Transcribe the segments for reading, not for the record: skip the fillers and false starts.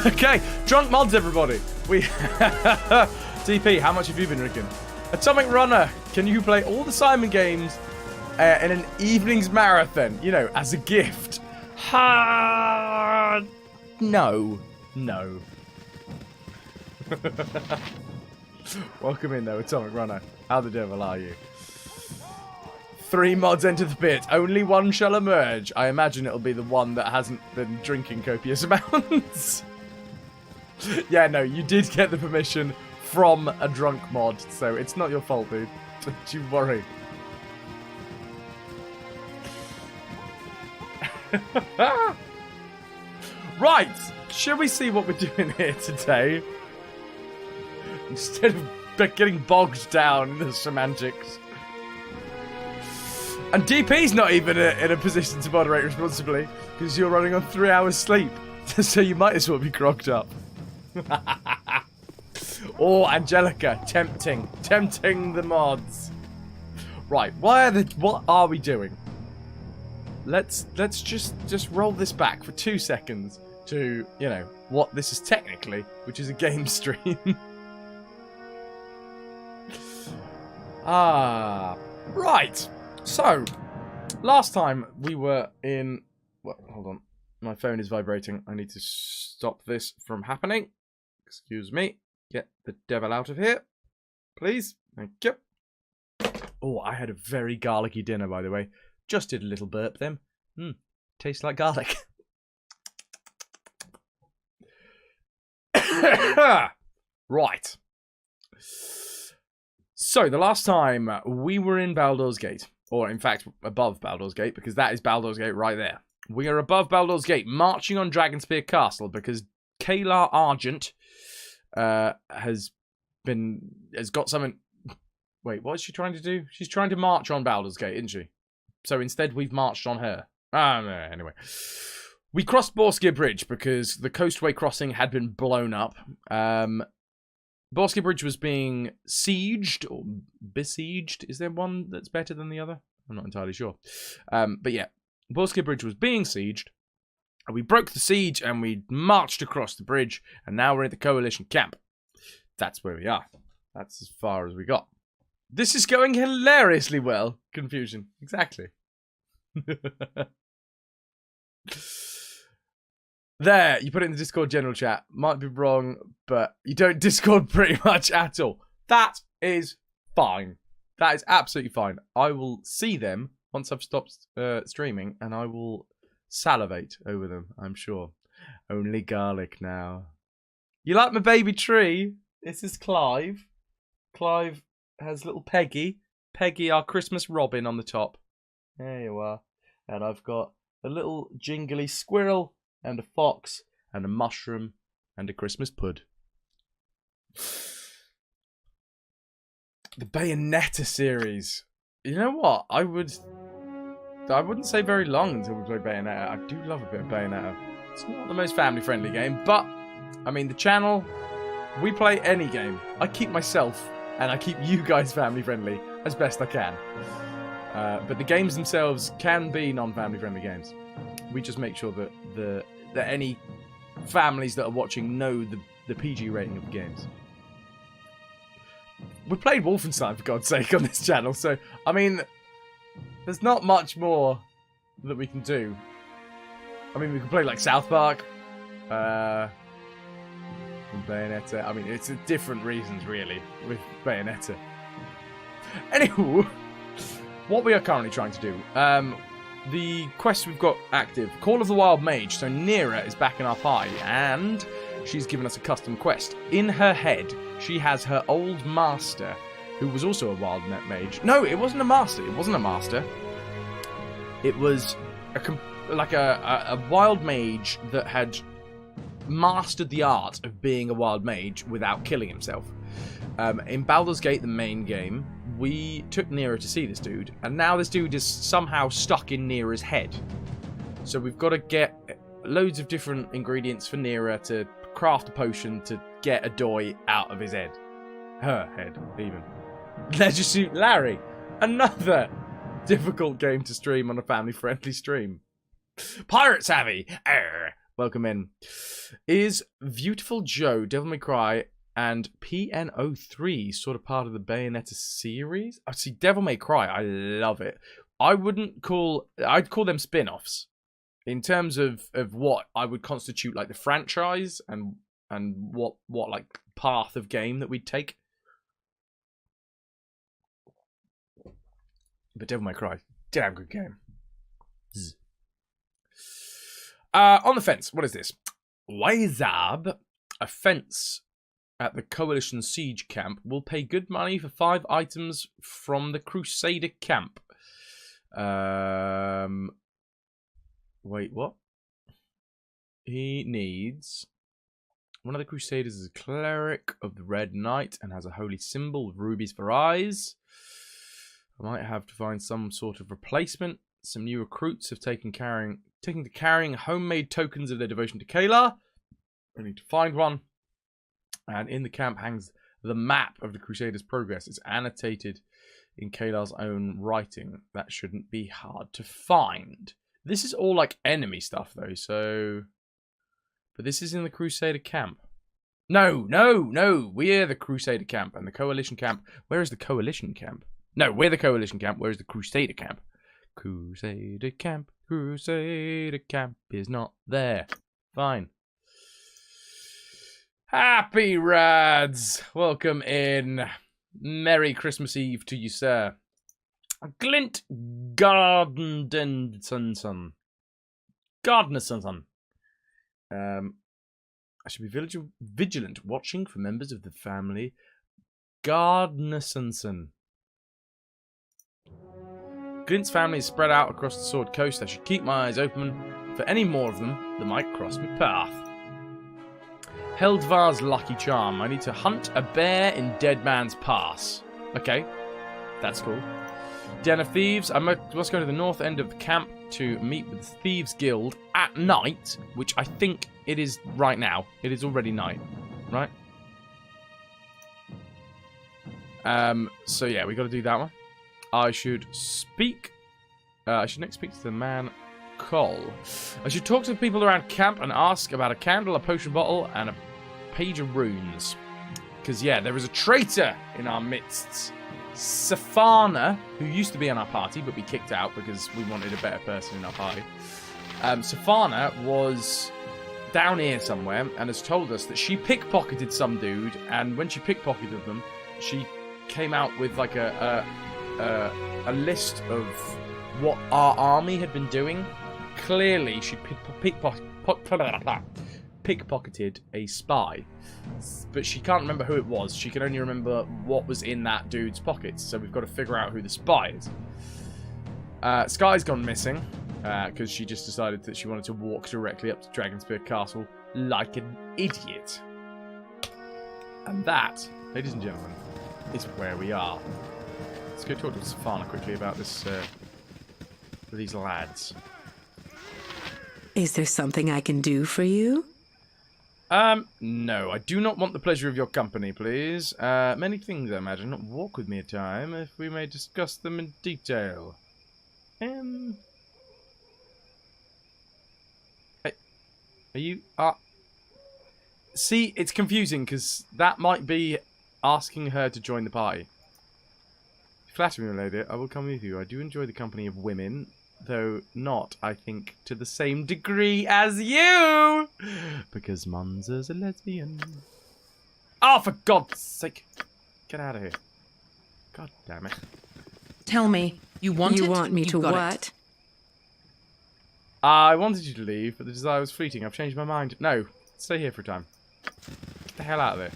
Okay, drunk mods, everybody. DP, how much have you been drinking? Atomic Runner, can you play all the Simon games in an evening's marathon? You know, as a gift. No. Welcome in, though, Atomic Runner. How the devil are you? 3 mods enter the pit. Only one shall emerge. I imagine it'll be the one that hasn't been drinking copious amounts. Yeah, no, you did get the permission from a drunk mod, so it's not your fault, dude. Don't you worry. Right, shall we see what we're doing here today? Instead of getting bogged down in the semantics. And DP's not even in a position to moderate responsibly, because you're running on 3 hours sleep. So you might as well be grogged up. Oh, Angelica, tempting the mods. Right, what are we doing? Let's just roll this back for 2 seconds to, you know, what this is technically, which is a game stream. Right. So, last time we were in... Well, hold on. My phone is vibrating. I need to stop this from happening. Excuse me. Get the devil out of here. Please. Thank you. Oh, I had a very garlicky dinner, by the way. Just did a little burp then. Tastes like garlic. Right. So, the last time we were in Baldur's Gate, or in fact, above Baldur's Gate, because that is Baldur's Gate right there. We are above Baldur's Gate, marching on Dragonspear Castle, because Kayla Argent has got something... Wait, what is she trying to do? She's trying to march on Baldur's Gate, isn't she? So instead, we've marched on her. Anyway. We crossed Borskir Bridge, because the coastway crossing had been blown up. Borskir Bridge was being sieged, or besieged. Is there one that's better than the other? I'm not entirely sure. But yeah, Borskir Bridge was being sieged. And we broke the siege, and we marched across the bridge, and now we're at the Coalition camp. That's where we are. That's as far as we got. This is going hilariously well. Confusion. Exactly. There, you put it in the Discord general chat. Might be wrong, but you don't Discord pretty much at all. That is fine. That is absolutely fine. I will see them once I've stopped streaming, and I will salivate over them, I'm sure. Only garlic now. You like my baby tree? This is Clive. Clive has little Peggy. Peggy, our Christmas robin, on the top. There you are. And I've got a little jingly squirrel, and a fox, and a mushroom, and a Christmas pud. The Bayonetta series. You know what? I wouldn't say very long until we play Bayonetta. I do love a bit of Bayonetta. It's not the most family-friendly game, but, I mean, the channel, we play any game. I keep myself, and I keep you guys family-friendly as best I can. But the games themselves can be non-family friendly games. We just make sure that any families that are watching know the PG rating of the games. We played Wolfenstein, for God's sake, on this channel, so, I mean, there's not much more that we can do. I mean, we can play, like, South Park, and Bayonetta. I mean, it's different reasons, really, with Bayonetta. Anywho... What we are currently trying to do, the quest we've got active, Call of the Wild Mage. So Nira is back in our party, and she's given us a custom quest. In her head, she has her old master, who was also a wild mage. No, it wasn't a master. It wasn't a master. It was a wild mage that had mastered the art of being a wild mage without killing himself. In Baldur's Gate, the main game, we took Nira to see this dude, and now this dude is somehow stuck in Nira's head. So we've got to get loads of different ingredients for Nira to craft a potion to get a doy out of his head. Her head, even. Leisure Suit Larry. Another difficult game to stream on a family-friendly stream. Pirate Savvy. Welcome in. Is Beautiful Joe, Devil May Cry, and PN03 sort of part of the Bayonetta series? I see. Devil May Cry, I love it. I'd call them spin-offs in terms of what I would constitute like the franchise and what like path of game that we'd take. But Devil May Cry, damn good game. On the fence, what is this? Wazab, a fence at the Coalition Siege camp, will pay good money for 5 items from the Crusader camp. Wait, what? He needs... One of the Crusaders is a cleric of the Red Knight and has a holy symbol with rubies for eyes. I might have to find some sort of replacement. Some new recruits have taken to carrying homemade tokens of their devotion to Kayla. I need to find one. And in the camp hangs the map of the Crusaders' progress. It's annotated in Kayla's own writing. That shouldn't be hard to find. This is all like enemy stuff though, so... But this is in the Crusader camp. No. We're the Crusader camp and the Coalition camp. Where is the Coalition camp? No, we're the Coalition camp. Where is the Crusader camp? Crusader camp is not there. Fine. Happy Rads! Welcome in. Merry Christmas Eve to you, sir. Glint Gardenson. Gardenerson. I should be vigilant, watching for members of the family. Gardenerson. Glint's family is spread out across the Sword Coast. I should keep my eyes open for any more of them that might cross my path. Heldvar's lucky charm. I need to hunt a bear in Dead Man's Pass. Okay, that's cool. Den of Thieves. I must go to the north end of the camp to meet with the Thieves Guild at night, which I think it is right now. It is already night, right? So yeah, we got to do that one. I should speak. I should next speak to the man Cole. I should talk to the people around camp and ask about a candle, a potion bottle, and a page of runes. Because yeah, there is a traitor in our midst. Safana, who used to be in our party, but we kicked out because we wanted a better person in our party. Safana was down here somewhere and has told us that she pickpocketed some dude, and when she pickpocketed them, she came out with like a list of what our army had been doing. Clearly, she pickpocketed a spy, but she can't remember who it was. She can only remember what was in that dude's pockets, so we've got to figure out who the spy is. Sky's gone missing because she just decided that she wanted to walk directly up to Dragonspear Castle like an idiot. And that, ladies and gentlemen, is where we are. Let's go talk to Safana quickly about this, these lads. Is there something I can do for you? No, I do not want the pleasure of your company, please. Many things, I imagine. Walk with me a time, if we may discuss them in detail. Hey, are you, see, it's confusing, because that might be asking her to join the party. Flatter me, my lady, I will come with you. I do enjoy the company of women, though not, I think, to the same degree as you! Because Munza's a lesbian. Oh, for God's sake! Get out of here. God damn it. Tell me, you want me to what? I wanted you to leave, but the desire was fleeting. I've changed my mind. No, stay here for a time. Get the hell out of there.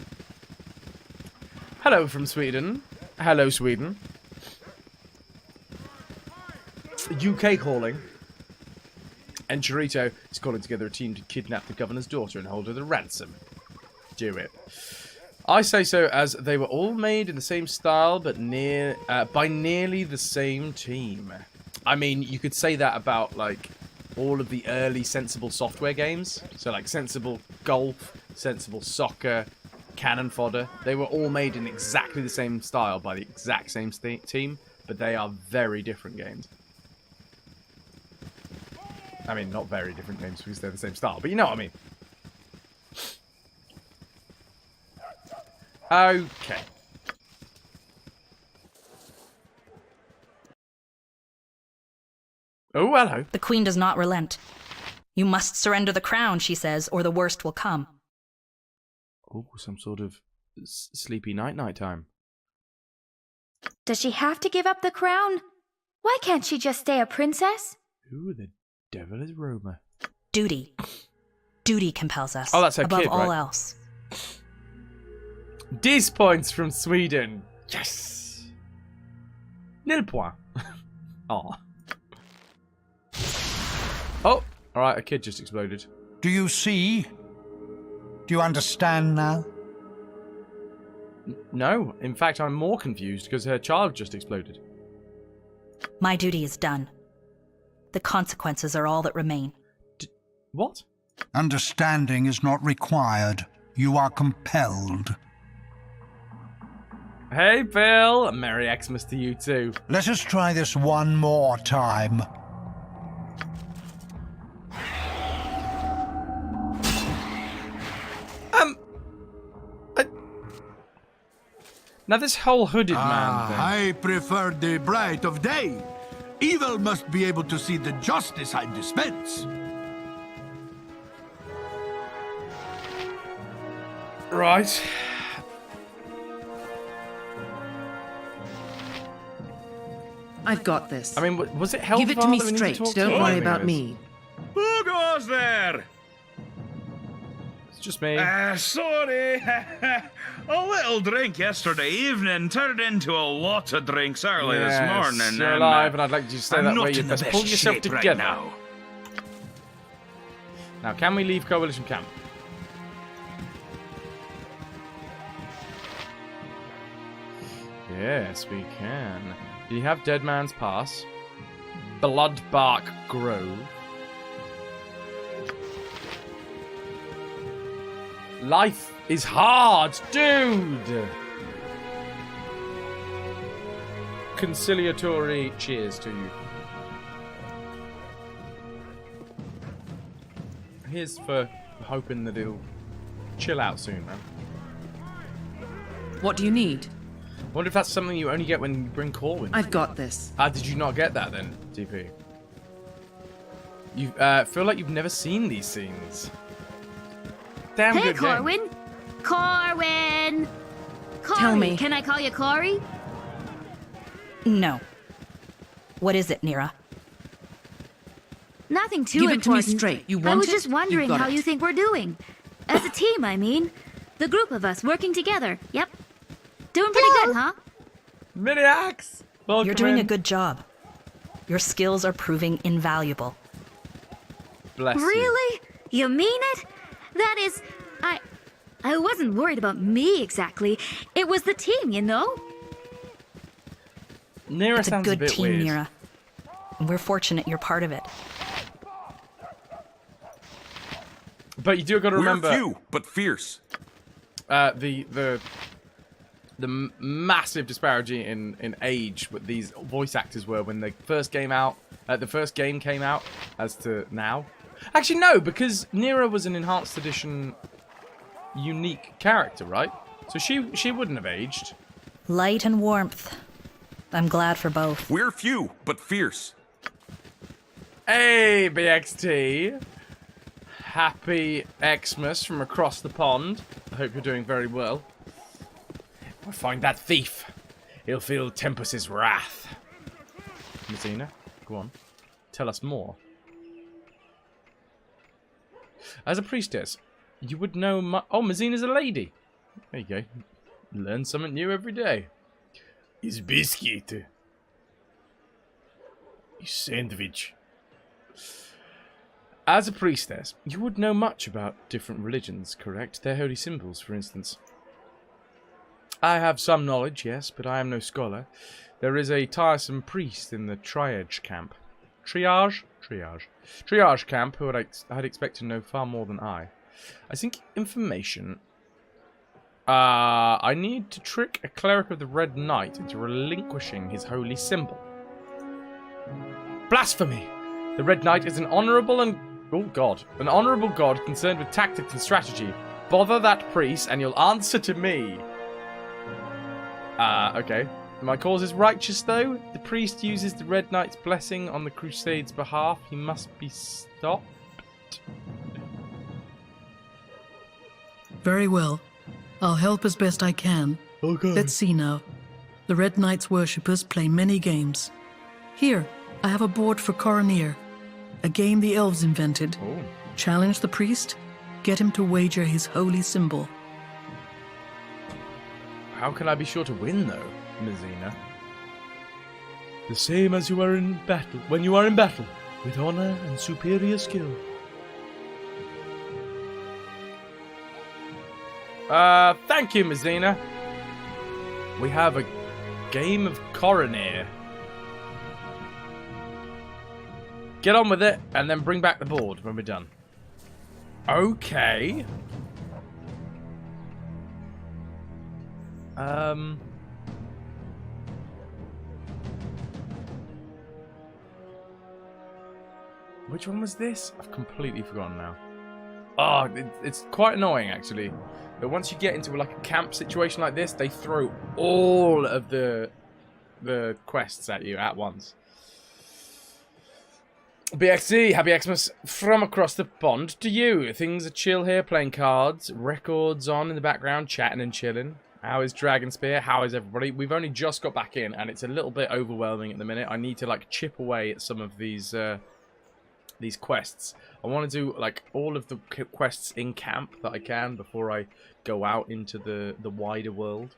Hello from Sweden. Hello, Sweden. UK calling. And Chirito is calling together a team to kidnap the governor's daughter and hold her to ransom. Do it. I say so as they were all made in the same style, but by nearly the same team. I mean, you could say that about, like, all of the early Sensible Software games. So, like, Sensible Golf, Sensible Soccer, Cannon Fodder. They were all made in exactly the same style by the exact same team, but they are very different games. I mean, not very different names because they're the same style, but you know what I mean. Okay. Oh, hello. The queen does not relent. You must surrender the crown, she says, or the worst will come. Oh, some sort of sleepy night time. Does she have to give up the crown? Why can't she just stay a princess? Who the devil is Roma? Duty. Duty compels us. Oh, that's her above kid, all right? else. Dis points from Sweden. Yes. Nil point. Oh. Oh, alright, a kid just exploded. Do you see? Do you understand now? No, in fact, I'm more confused because her child just exploded. My duty is done. The consequences are all that remain. What? Understanding is not required. You are compelled. Hey, Bill! Merry Xmas to you too. Let us try this one more time. Now this whole hooded man thing. I prefer the bright of day. Evil must be able to see the justice I dispense. Right. I've got this. I mean, was it Hellfire? Give it to me that we need straight. talk to? Don't I worry think about it is. me. Who goes there? It's just me. Sorry. A little drink yesterday evening turned into a lot of drinks early this morning. You're and, alive, and I'd like you to stay I'm that not way. You in the best best pull yourself shape together. right now. Now, can we leave Coalition Camp? Yes, we can. Do you have Dead Man's Pass? Bloodbark Grove. Life is hard, dude! Conciliatory cheers to you. Here's for hoping that he'll chill out soon, man. What do you need? I wonder if that's something you only get when you bring Corwin. I've got this. Ah, did you not get that then, DP? You feel like you've never seen these scenes. Damn Hey, good game. Corwin! Corwin! Corey, Tell me. Can I call you Corey? No. What is it, Nira? Nothing too Give it to me important. straight. You I want was it? just wondering You've got how it. you think we're doing. As a team, I mean. The group of us working together. Yep. Doing pretty good, huh? Mini-axe! You're doing a good job. Your skills are proving invaluable. Bless you. Really? You mean it? That is... I wasn't worried about me exactly. It was the team, you know? Nira It's a sounds a good bit team, weird. Nira. And we're fortunate you're part of it. But you do got to remember We're few, but fierce. the massive disparity in age what these voice actors were when they first came out. The first game came out as to now. Actually, no, because Nira was an enhanced edition unique character, right? So she wouldn't have aged. Light and warmth. I'm glad for both. We're few, but fierce. Hey, BXT. Happy Xmas from across the pond. I hope you're doing very well. I'll find that thief. He'll feel Tempus's wrath. Messina, go on. Tell us more. As a priestess, you would know oh, Messina's a lady. There you go. Learn something new every day. His biscuit. His sandwich. As a priestess, you would know much about different religions, correct? Their holy symbols, for instance. I have some knowledge, yes, but I am no scholar. There is a tiresome priest in the triage camp. Triage camp, who I'd expect to know far more than I. I think information. I need to trick a cleric of the Red Knight into relinquishing his holy symbol. Blasphemy! The Red Knight is an honourable and... Oh, God. An honourable god concerned with tactics and strategy. Bother that priest and you'll answer to me. Okay. My cause is righteous, though. The priest uses the Red Knight's blessing on the Crusade's behalf. He must be stopped. Very well. I'll help as best I can. Okay. Let's see now. The Red Knight's worshippers play many games. Here, I have a board for Coroneer, a game the elves invented. Oh. Challenge the priest, get him to wager his holy symbol. How can I be sure to win, though, Mizina? The same as you are in battle, when you are in battle, with honor and superior skill. Thank you, Mizina. We have a game of Coroneer. Get on with it, and then bring back the board when we're done. Okay. Which one was this? I've completely forgotten now. Oh, it's quite annoying, actually. But once you get into like a camp situation like this, they throw all of the quests at you at once. BXC, happy Xmas from across the pond to you. Things are chill here, playing cards, records on in the background, chatting and chilling. How is Dragonspear? How is everybody? We've only just got back in, and it's a little bit overwhelming at the minute. I need to like chip away at some of these quests. I want to do like all of the quests in camp that I can before I go out into the wider world.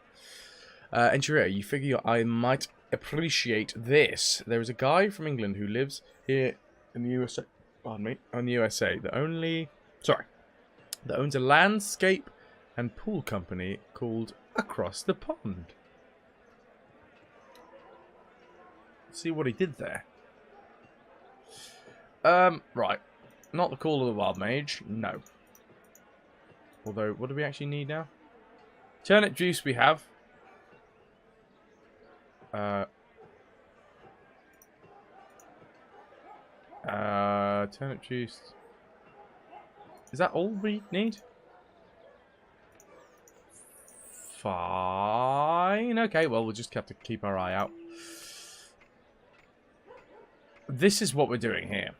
And Sharia, you figure I might appreciate this. There is a guy from England who lives here in the USA. Pardon me, on the USA. That owns a landscape and pool company called Across the Pond. Let's see what he did there. Right. Not the Call of the Wild Mage. No. Although, what do we actually need now? Turnip juice we have. Turnip juice. Is that all we need? Fine. Okay, well, we'll just have to keep our eye out. This is what we're doing here.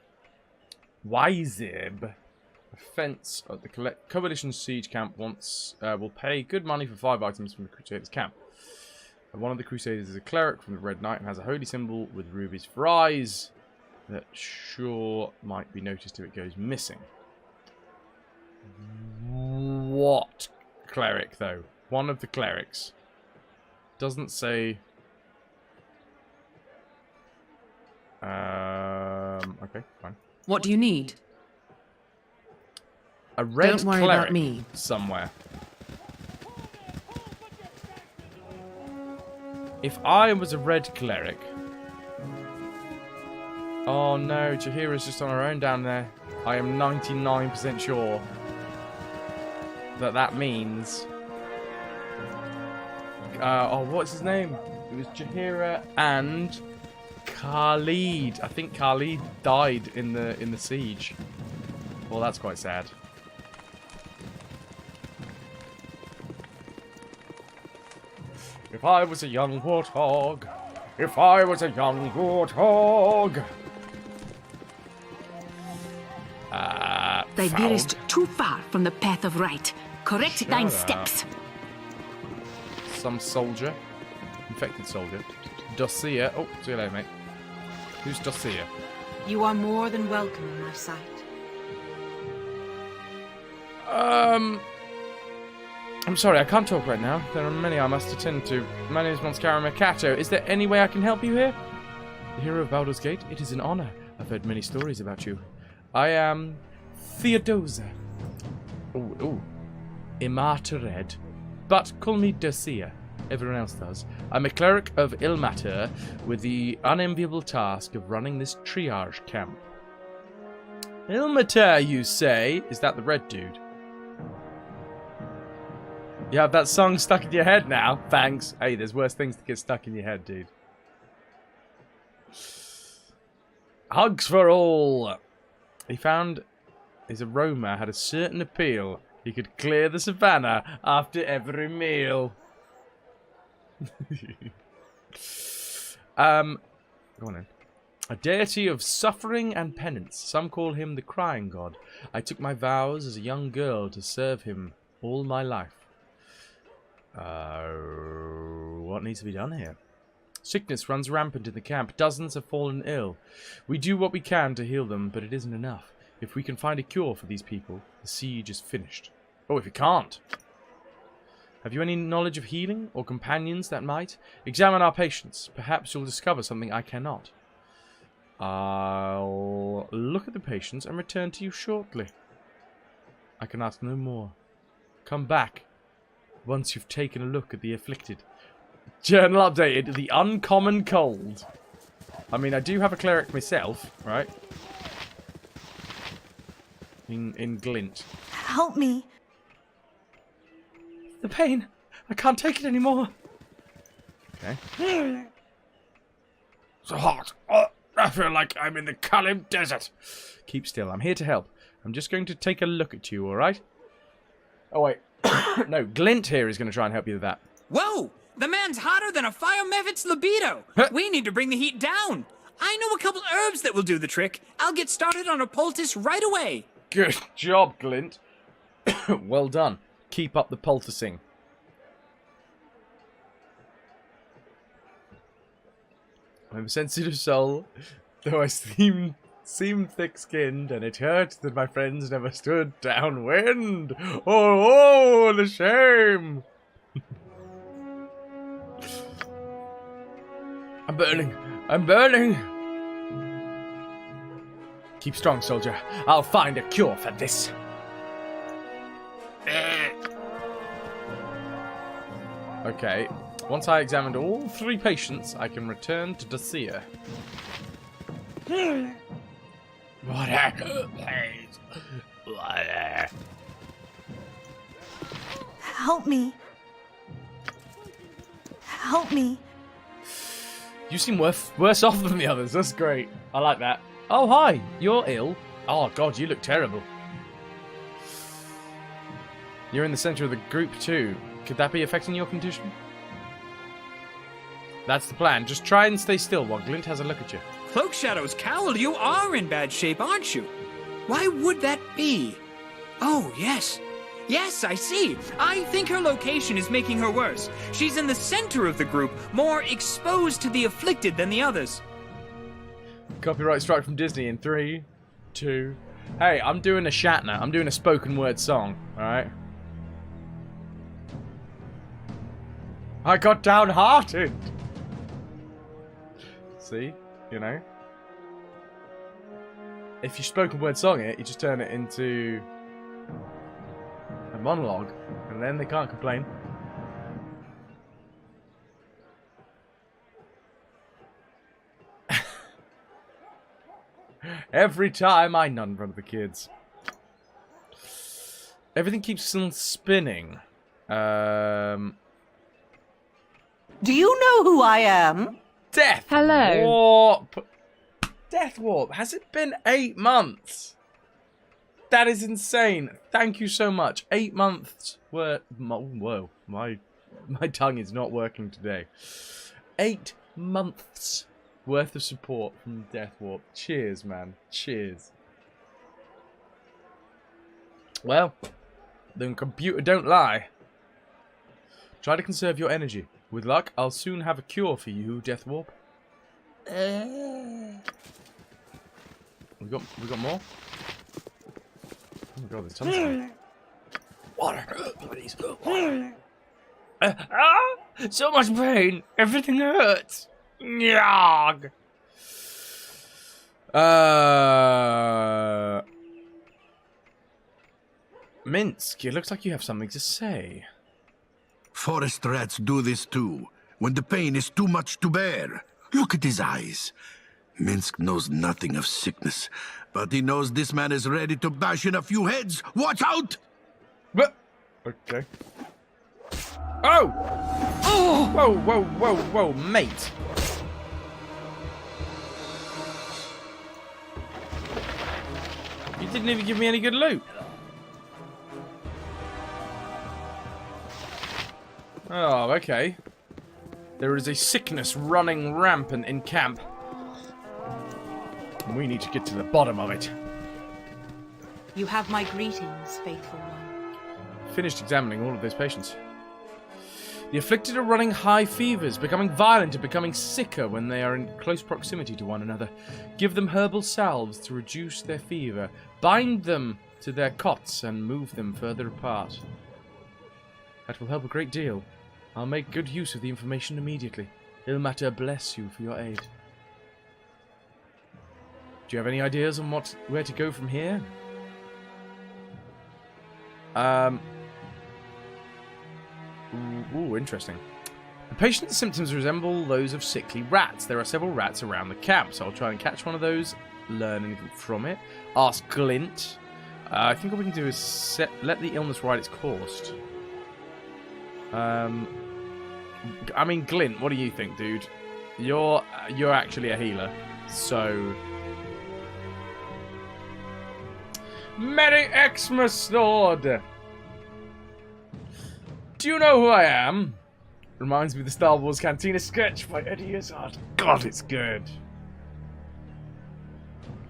Wyzib, a fence at the Coalition Siege Camp will pay good money for 5 items from the Crusaders' camp. And one of the Crusaders is a cleric from the Red Knight and has a holy symbol with rubies for eyes that sure might be noticed if it goes missing. What cleric, though? One of the clerics. Doesn't say... okay, fine. What do you need? A red Don't worry cleric about me. somewhere. If I was a red cleric... Oh no, Jahira's just on her own down there. I am 99% sure that that means... oh, what's his name? It was Jahira and... Khalid. I think Khalid died in the siege. Well, that's quite sad. If I was a young warthog. If I was a young warthog. Thy found. veerest too far from the path of right. Correct Shut thine up. steps. Some soldier. Infected soldier. Dossier. Oh, see you later, mate. Who's Dossier? You are more than welcome in my sight. I'm sorry, I can't talk right now. There are many I must attend to. My name is Monscara Mercato. Is there any way I can help you here? The hero of Baldur's Gate? It is an honor. I've heard many stories about you. I am Theodosa. Ooh. Imartered. But call me Dossier. Everyone else does. I'm a cleric of Ilmater with the unenviable task of running this triage camp. Ilmater, you say? Is that the red dude? You have that song stuck in your head now? Thanks. Hey, there's worse things to get stuck in your head, dude. Hugs for all. He found his aroma had a certain appeal. He could clear the savannah after every meal. Go on in. A deity of suffering and penance. Some call him the crying god. I took my vows as a young girl to serve him all my life. What needs to be done here? Sickness runs rampant in the camp. Dozens have fallen ill. We do what we can to heal them, but it isn't enough. If we can find a cure for these people, the siege is finished. Oh, if we can't. Have you any knowledge of healing or companions that might? Examine our patients. Perhaps you'll discover something I cannot. I'll look at the patients and return to you shortly. I can ask no more. Come back once you've taken a look at the afflicted. Journal updated. The uncommon cold. I mean, I do have a cleric myself, right? In Glint. Help me. The pain. I can't take it anymore. Okay. So hot. I feel like I'm in the Kalim Desert. Keep still. I'm here to help. I'm just going to take a look at you, alright? Oh, wait. No, Glint here is going to try and help you with that. Whoa! The man's hotter than a fire mephit's libido. We need to bring the heat down. I know a couple herbs that will do the trick. I'll get started on a poultice right away. Good job, Glint. Well done. Keep up the poulticing. I'm a sensitive soul, though I seem thick-skinned, and it hurts that my friends never stood downwind. Oh, the shame! I'm burning. I'm burning! Keep strong, soldier. I'll find a cure for this. Okay. Once I examined all 3 patients, I can return to Dacia. Help me. Help me. You seem worse off than the others. That's great. I like that. Oh, hi. You're ill. Oh, God, you look terrible. You're in the center of the group, too. Could that be affecting your condition? That's the plan. Just try and stay still while Glint has a look at you. Cloak Shadow's cowl, you are in bad shape, aren't you? Why would that be? Oh, yes. Yes, I see. I think her location is making her worse. She's in the center of the group, more exposed to the afflicted than the others. Copyright strike from Disney in 3, 2... Hey, I'm doing a Shatner. I'm doing a spoken word song, alright? I got downhearted! See? You know? If you spoken word song it, you just turn it into a monologue, and then they can't complain. Every time I nut in front of the kids. Everything keeps on spinning. Do you know who I am? Death Hello. Warp. Death Warp. Has it been 8 months? That is insane. Thank you so much. 8 months were... Whoa. My tongue is not working today. 8 months worth of support from Death Warp. Cheers, man. Cheers. Well, the computer don't lie. Try to conserve your energy. With luck, I'll soon have a cure for you, Death Warp. We got more? Oh my god, there's tons of them. Water, please. Water. So much pain. Everything hurts. Nyag. Minsk, it looks like you have something to say. Forest rats do this too, when the pain is too much to bear. Look at his eyes. Minsk knows nothing of sickness, but he knows this man is ready to bash in a few heads. Watch out! What? Okay. Oh! Oh! Whoa, mate. Didn't even give me any good loot. Oh, okay. There is a sickness running rampant in camp. And we need to get to the bottom of it. You have my greetings, faithful one. Finished examining all of those patients. The afflicted are running high fevers, becoming violent and becoming sicker when they are in close proximity to one another. Give them herbal salves to reduce their fever. Bind them to their cots and move them further apart. That will help a great deal. I'll make good use of the information immediately. Ilmater bless you for your aid. Do you have any ideas on where to go from here? Ooh, interesting. The patient's symptoms resemble those of sickly rats. There are several rats around the camp, so I'll try and catch one of those, learn anything from it. Ask Glint. I think what we can do is let the illness ride its course. I mean, Glint, what do you think, dude? You're actually a healer, so... Merry Xmas Sword! Do you know who I am? Reminds me of the Star Wars Cantina sketch by Eddie Izzard. God, it's good.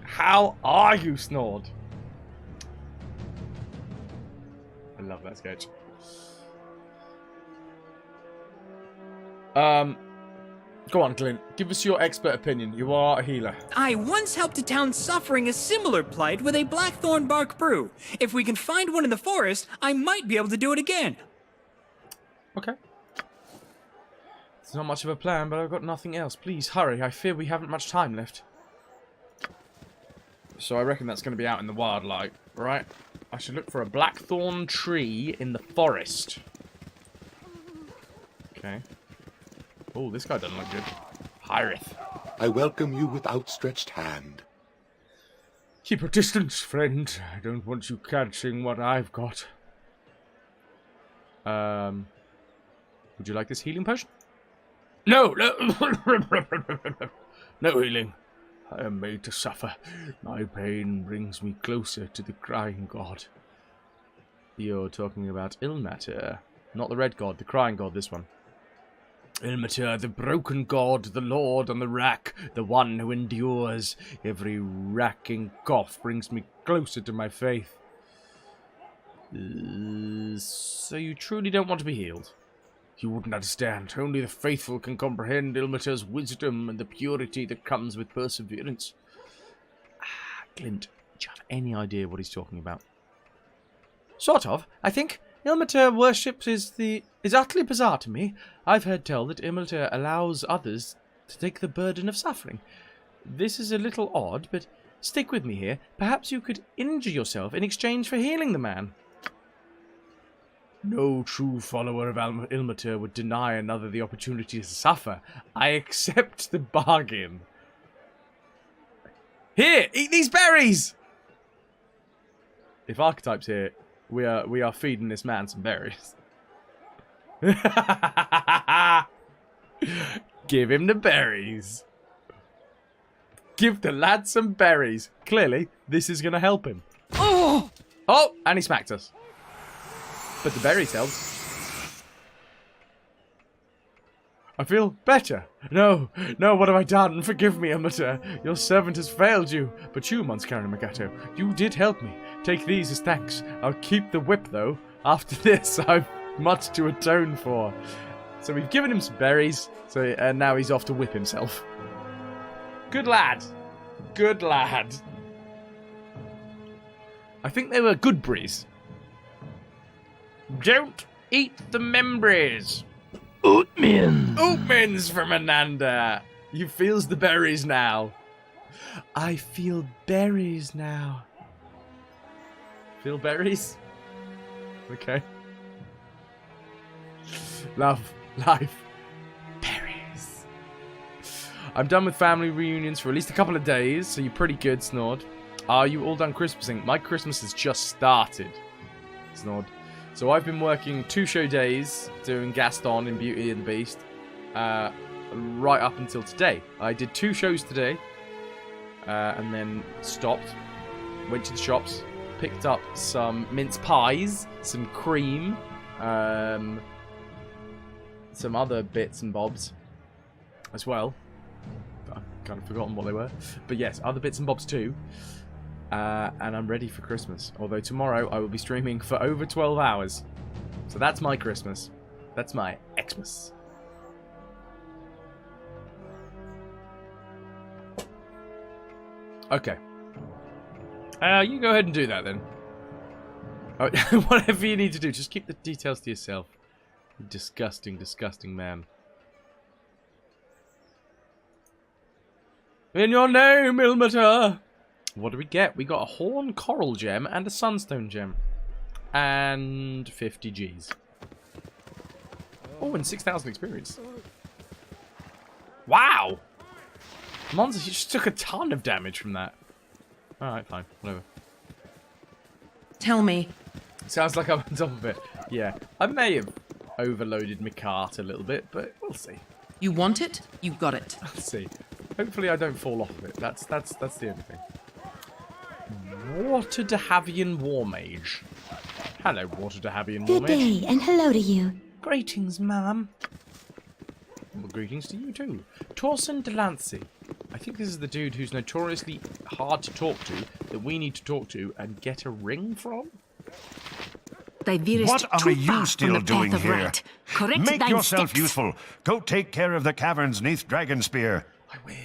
How are you, Snord? I love that sketch. Go on, Clint. Give us your expert opinion. You are a healer. I once helped a town suffering a similar plight with a blackthorn bark brew. If we can find one in the forest, I might be able to do it again. Okay. It's not much of a plan, but I've got nothing else. Please, hurry. I fear we haven't much time left. So I reckon that's going to be out in the wild, like, right? I should look for a blackthorn tree in the forest. Okay. Oh, this guy doesn't look good. Hyrith. I welcome you with outstretched hand. Keep your distance, friend. I don't want you catching what I've got. Would you like this healing potion? No, no. No healing. I am made to suffer. My pain brings me closer to the crying god. You're talking about Ilmater. Not the red god, the crying god, this one. Ilmater, the broken god, the lord on the rack, the one who endures. Every racking cough brings me closer to my faith. So you truly don't want to be healed? You wouldn't understand. Only the faithful can comprehend Ilmater's wisdom and the purity that comes with perseverance. Glint, do you have any idea what he's talking about? Sort of. I think Ilmater worship is utterly bizarre to me. I've heard tell that Ilmater allows others to take the burden of suffering. This is a little odd, but stick with me here. Perhaps you could injure yourself in exchange for healing the man. No true follower of Ilmater would deny another the opportunity to suffer. I accept the bargain. Here, eat these berries! If Archetype's here, we are feeding this man some berries. Give him the berries. Give the lad some berries. Clearly, this is going to help him. Oh! Oh, and he smacked us. But the berries helped. I feel better. No, no, what have I done? Forgive me, Ilmater. Your servant has failed you. But you, Monskaren Magato, you did help me. Take these as thanks. I'll keep the whip, though. After this, I've much to atone for. So we've given him some berries, and now he's off to whip himself. Good lad. Good lad. I think they were good breeze. Don't eat the members. Oatmins. Oatmins from Ananda. You feels the berries now. I feel berries now. Feel berries? Okay. Love, life, berries. I'm done with family reunions for at least a couple of days, so you're pretty good, Snord. Are you all done Christmasing? My Christmas has just started, Snord. So I've been working 2 show days doing Gaston in Beauty and the Beast right up until today. I did 2 shows today and then stopped went to the shops, picked up some mince pies, some cream, some other bits and bobs as well. I've kind of forgotten what they were. But yes, other bits and bobs too. And I'm ready for Christmas. Although tomorrow I will be streaming for over 12 hours. So that's my Christmas. That's my Xmas. Okay. You go ahead and do that then. Oh, whatever you need to do, just keep the details to yourself. You disgusting, disgusting man. In your name, Ilmater! What do we get? We got a horn coral gem and a sunstone gem. And 50 Gs. Oh, and 6,000 experience. Wow! Monster, you just took a ton of damage from that. Alright, fine. Whatever. Tell me. Sounds like I'm on top of it. Yeah. I may have overloaded my cart a little bit, but we'll see. You want it? You got it. Let's see. Hopefully I don't fall off of it. That's the only thing. Water Dahavian War Mage. Hello, Water Dahavian War Good Mage. day, and hello to you. Greetings, ma'am. Well, greetings to you too. Torsen Delancey. I think this is the dude who's notoriously hard to talk to, that we need to talk to and get a ring from? What are you still doing here? Make yourself useful. Go take care of the caverns neath Dragonspear. I will.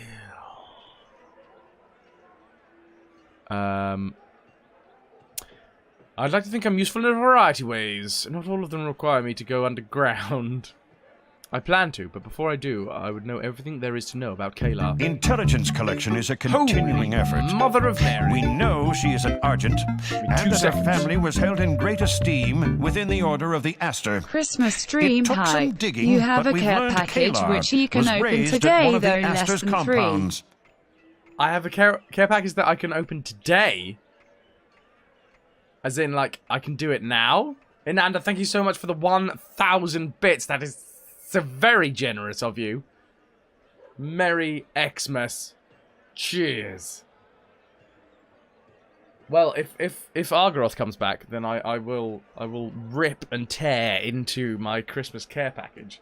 I'd like to think I'm useful in a variety of ways. Not all of them require me to go underground. I plan to, but before I do, I would know everything there is to know about Kayla. Intelligence collection is a continuing effort. Mother of Mary. We know she is an Argent, and that her family was held in great esteem within the Order of the Aster. Christmas stream took some hype. digging, You have but a we've care learned package Kayla which you can was open raised at today, one of the though less Aster's than compounds. 3. I have a care package that I can open today. As in, like, I can do it now? Inanda, thank you so much for the 1,000 bits. That is so very generous of you. Merry Xmas. Cheers. Well, if Argaroth comes back, then I will rip and tear into my Christmas care package.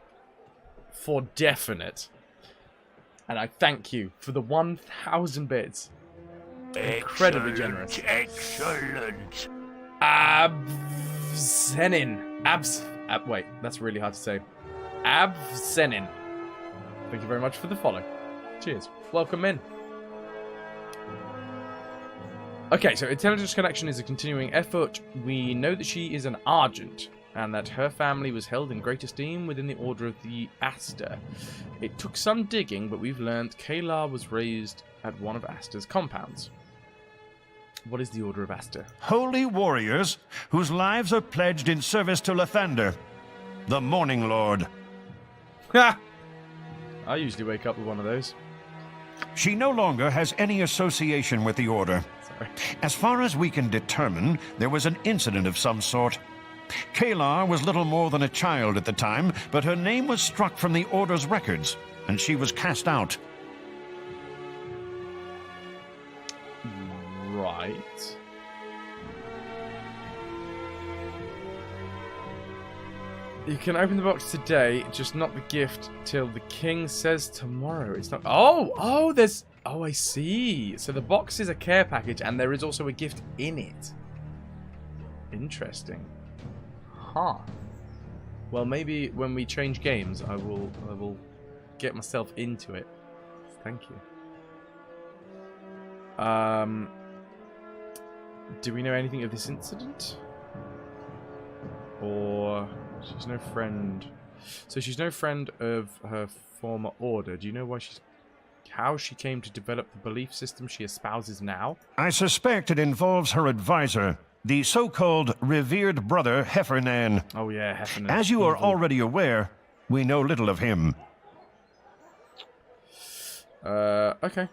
For definite. And I thank you for the 1,000 bits. Incredibly generous. Excellent. Absenin. Wait, that's really hard to say. Absenin. Thank you very much for the follow. Cheers. Welcome in. Okay, so intelligence connection is a continuing effort. We know that she is an Argent, and that her family was held in great esteem within the Order of the Aster. It took some digging, but we've learned Kayla was raised at one of Aster's compounds. What is the Order of Aster? Holy warriors whose lives are pledged in service to Lathander, the Morning Lord. Ha! I usually wake up with one of those. She no longer has any association with the Order. Sorry. As far as we can determine, there was an incident of some sort. Kayla was little more than a child at the time, but her name was struck from the Order's records, and she was cast out. Right. You can open the box today, just not the gift till the king says tomorrow. It's not. Oh, there's. Oh, I see. So the box is a care package, and there is also a gift in it. Interesting. Huh. Well, maybe when we change games, I will get myself into it. Thank you. Do we know anything of this incident? Or she's no friend. So she's no friend of her former order. Do you know why how she came to develop the belief system she espouses now? I suspect it involves her advisor, the so-called revered brother Heffernan. Oh yeah, Heffernan. As you are already aware, we know little of him. Okay.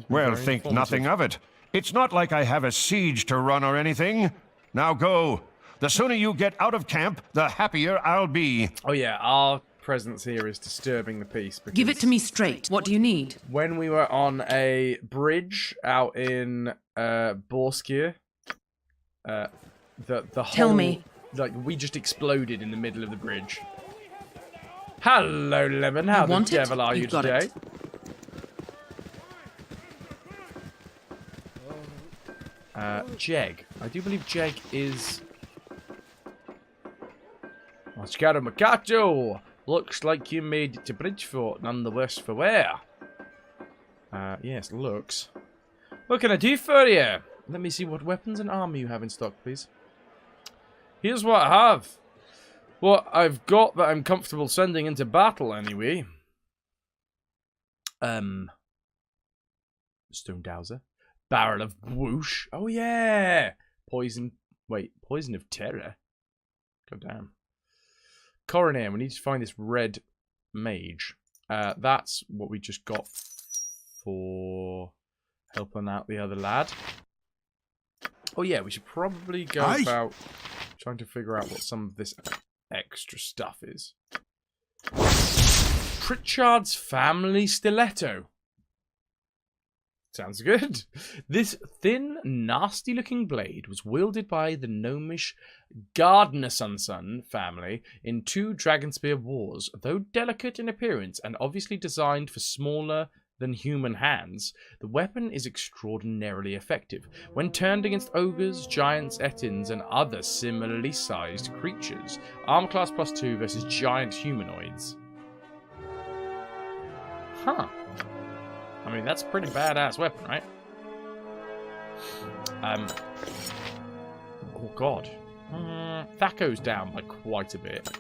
Well, think nothing of it. It's not like I have a siege to run or anything. Now go. The sooner you get out of camp, the happier I'll be. Oh yeah, our presence here is disturbing the peace. Give it to me straight. What do you need? When we were on a bridge out in Borskir, the whole... Tell me. Like, we just exploded in the middle of the bridge. Hello, Lemon. How the devil are you today? Jeg. I do believe Jeg is... Oscar Macacho! Looks like you made it to Bridgefort, none the worse for wear. Yes, looks. What can I do for you? Let me see what weapons and armor you have in stock, please. Here's what I have. What I've got that I'm comfortable sending into battle, anyway. Stone Dowser. Barrel of Whoosh. Oh, yeah! Poison... Wait, Poison of Terror? God damn. Coroner, we need to find this red mage. That's what we just got for helping out the other lad. Oh yeah, we should probably go about trying to figure out what some of this extra stuff is. Pritchard's family stiletto. Sounds good. This thin, nasty-looking blade was wielded by the gnomish Gardnerson family in 2 Dragonspear wars. Though delicate in appearance and obviously designed for smaller than human hands, the weapon is extraordinarily effective when turned against ogres, giants, ettins, and other similarly sized creatures. Armor class +2 versus giant humanoids. Huh. I mean, that's a pretty badass weapon, right? Oh, God. That goes down by quite a bit.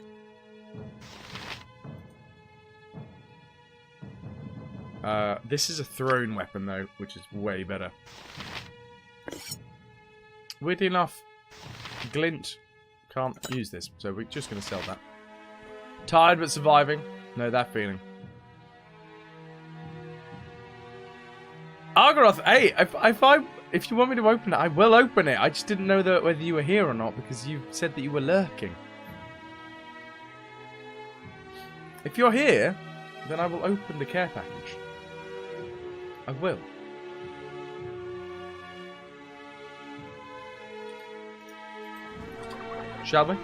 This is a thrown weapon, though, which is way better. Weirdly enough, Glint can't use this, so we're just going to sell that. Tired but surviving. Know that feeling. Argaroth, hey, if you want me to open it, I will open it. I just didn't know whether you were here or not because you said that you were lurking. If you're here, then I will open the care package. I will. Shall we?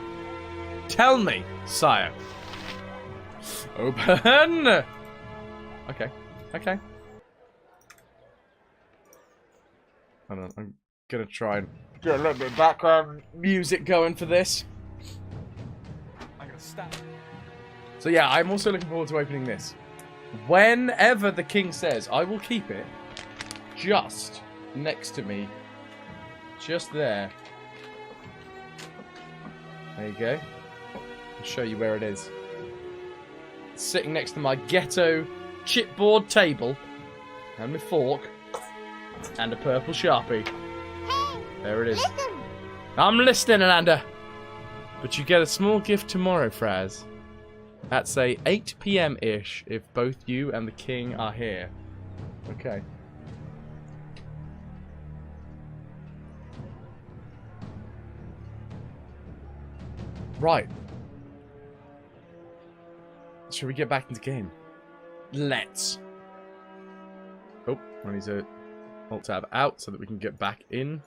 Tell me, sire. Open! Okay, okay. Hold on, I'm gonna try and get a little bit of background music going for this. I'm gonna stop. So yeah, I'm also looking forward to opening this. Whenever the king says, I will keep it just next to me. Just there. There you go. I'll show you where it is. It's sitting next to my ghetto chipboard table and my fork. And a purple Sharpie. Hey, there it is. Listen. I'm listening, Ananda. But you get a small gift tomorrow, Fraz. At, say, 8 PM-ish, if both you and the king are here. Okay. Right. Should we get back into game? Let's. Oh, I need to Alt-tab out so that we can get back in.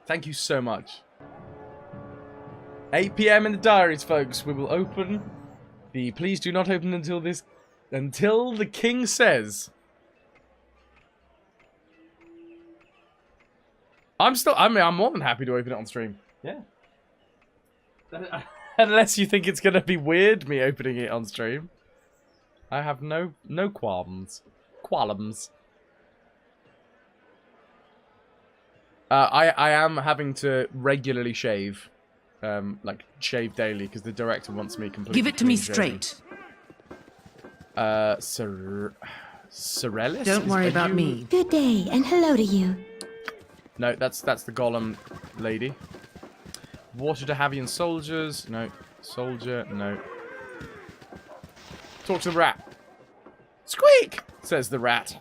Thank you so much. 8 PM in the diaries, folks. We will open the... Please do not open until the king says. I'm more than happy to open it on stream. Yeah. Unless you think it's going to be weird, me opening it on stream. I have no qualms. I am having to regularly shave. Like, shave daily, because the director wants me completely Give it to me clean-shaven. straight. Sorellis? Don't worry about me. Good day, and hello to you. No, that's the Golem lady. Water to Havian soldiers. No. Soldier. No. Talk to the rat. Squeak! Says the rat.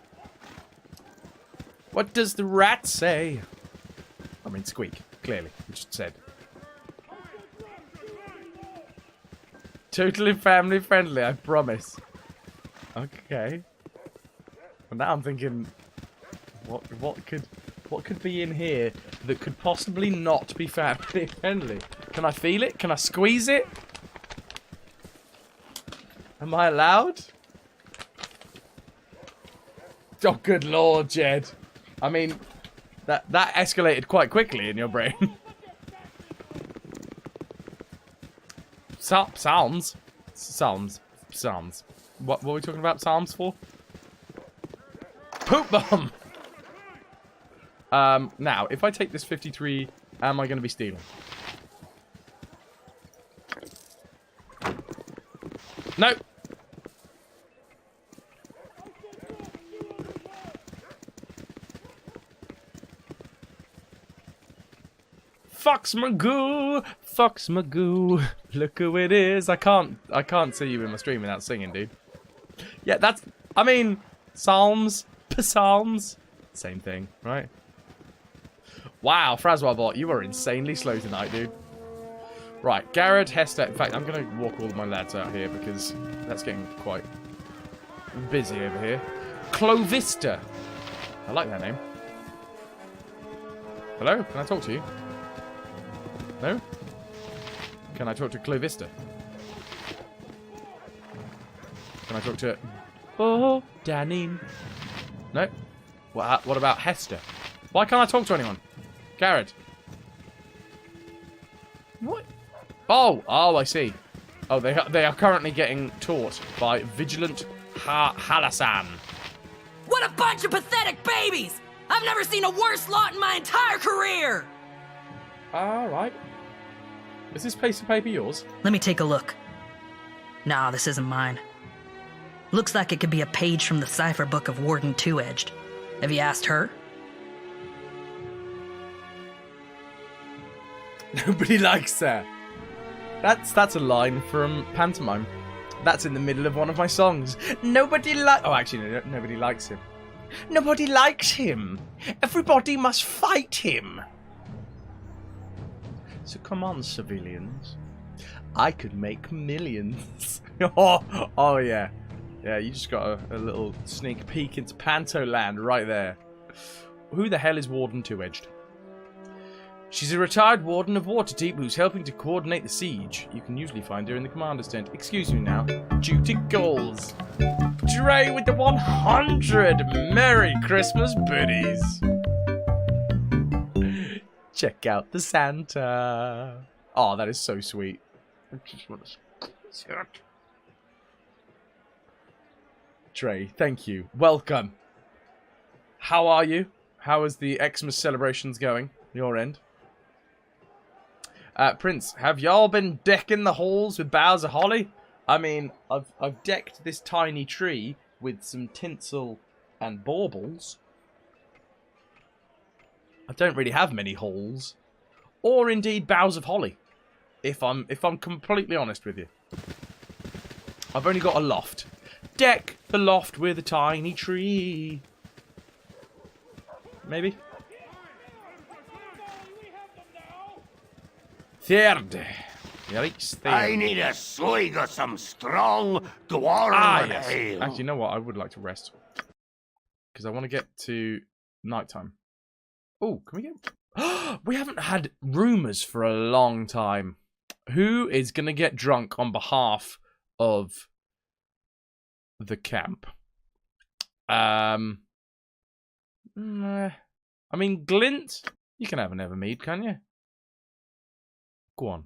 What does the rat say? I mean, squeak. Clearly. We just said. Totally family friendly, I promise. Okay. But now I'm thinking, what could be in here that could possibly not be family friendly? Can I feel it? Can I squeeze it? Am I allowed? Oh, good lord, Jed. I mean, that escalated quite quickly in your brain. Psalms. What were we talking about psalms for? Poop bomb! Now, if I take this 53, am I going to be stealing? No! Fox Magoo! Fox Magoo! Look who it is! I can't see you in my stream without singing, dude. Yeah, that's... I mean, psalms, psalms, same thing, right? Wow, FrasWhar's bot, you are insanely slow tonight, dude. Right, Garrett, Hester. In fact, I'm going to walk all of my lads out here because that's getting quite busy over here. Clovista. I like that name. Hello? Can I talk to you? No? Can I talk to Clovista? Can I talk to... Oh, Danine. No? What about Hester? Why can't I talk to anyone? Garrett. What? Oh, I see. Oh, they are currently getting taught by Vigilant Halasan. What a bunch of pathetic babies! I've never seen a worse lot in my entire career! Alright. Is this piece of paper yours? Let me take a look. Nah, this isn't mine. Looks like it could be a page from the cipher book of Warden Two-Edged. Have you asked her? Nobody likes her. That's a line from pantomime. That's in the middle of one of my songs. Nobody Oh, actually, no, nobody likes him. Nobody likes him. Everybody must fight him. So come on, civilians. I could make millions. oh yeah. Yeah, you just got a little sneak peek into Panto Land right there. Who the hell is Warden Two-Edged? She's a retired warden of Waterdeep who's helping to coordinate the siege. You can usually find her in the commander's tent. Excuse me now. Duty calls. Dre with the 100 Merry Christmas biddies. Check out the Santa. Oh, that is so sweet. I just want to squeeze it. Dre, thank you. Welcome. How are you? How is the Xmas celebrations going? Your end? Prince, have y'all been decking the halls with boughs of holly? I mean, I've decked this tiny tree with some tinsel and baubles. I don't really have many halls, or indeed boughs of holly. If I'm completely honest with you, I've only got a loft. Deck the loft with a tiny tree. Maybe. Third. I need a swig of some strong dwarven yes. ale. Actually, you know what? I would like to rest. Because I want to get to nighttime. Oh, can we get... We haven't had rumours for a long time. Who is going to get drunk on behalf of the camp? I mean, Glint, you can have an Evermead, can't you? Go on.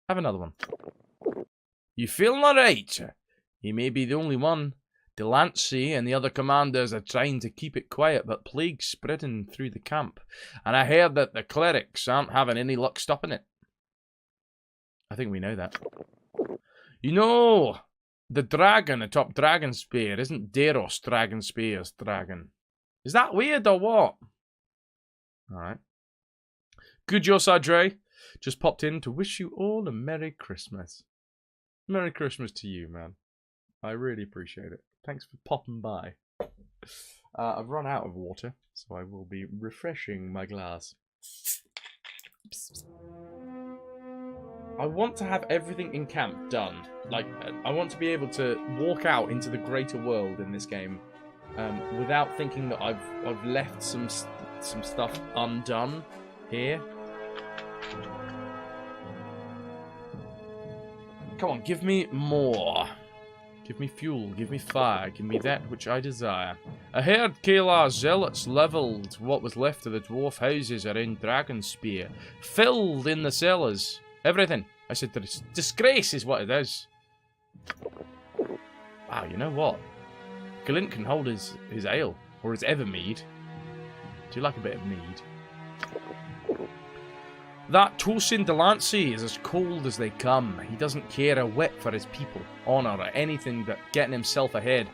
Have another one. You feeling alright? You may be the only one. Delancey and the other commanders are trying to keep it quiet, but plague's spreading through the camp. And I heard that the clerics aren't having any luck stopping it. I think we know that. You know, the dragon atop Dragonspear isn't Daros Dragonspear's dragon. Is that weird or what? Alright. Good your side, Dre. Just popped in to wish you all a Merry Christmas. Merry Christmas to you, man. I really appreciate it. Thanks for popping by. I've run out of water, so I will be refreshing my glass. I want to have everything in camp done. Like, I want to be able to walk out into the greater world in this game without thinking that I've left some stuff undone here. Come on, give me more. Give me fuel, give me fire, give me that which I desire. I heard Kalar's zealots levelled what was left of the dwarf houses are in Dragonspear, filled in the cellars. Everything. I said, disgrace is what it is. Wow, you know what? Glint can hold his ale, or his evermead. Do you like a bit of mead? That Tosin Delancey is as cold as they come. He doesn't care a whit for his people, honour, or anything but getting himself ahead.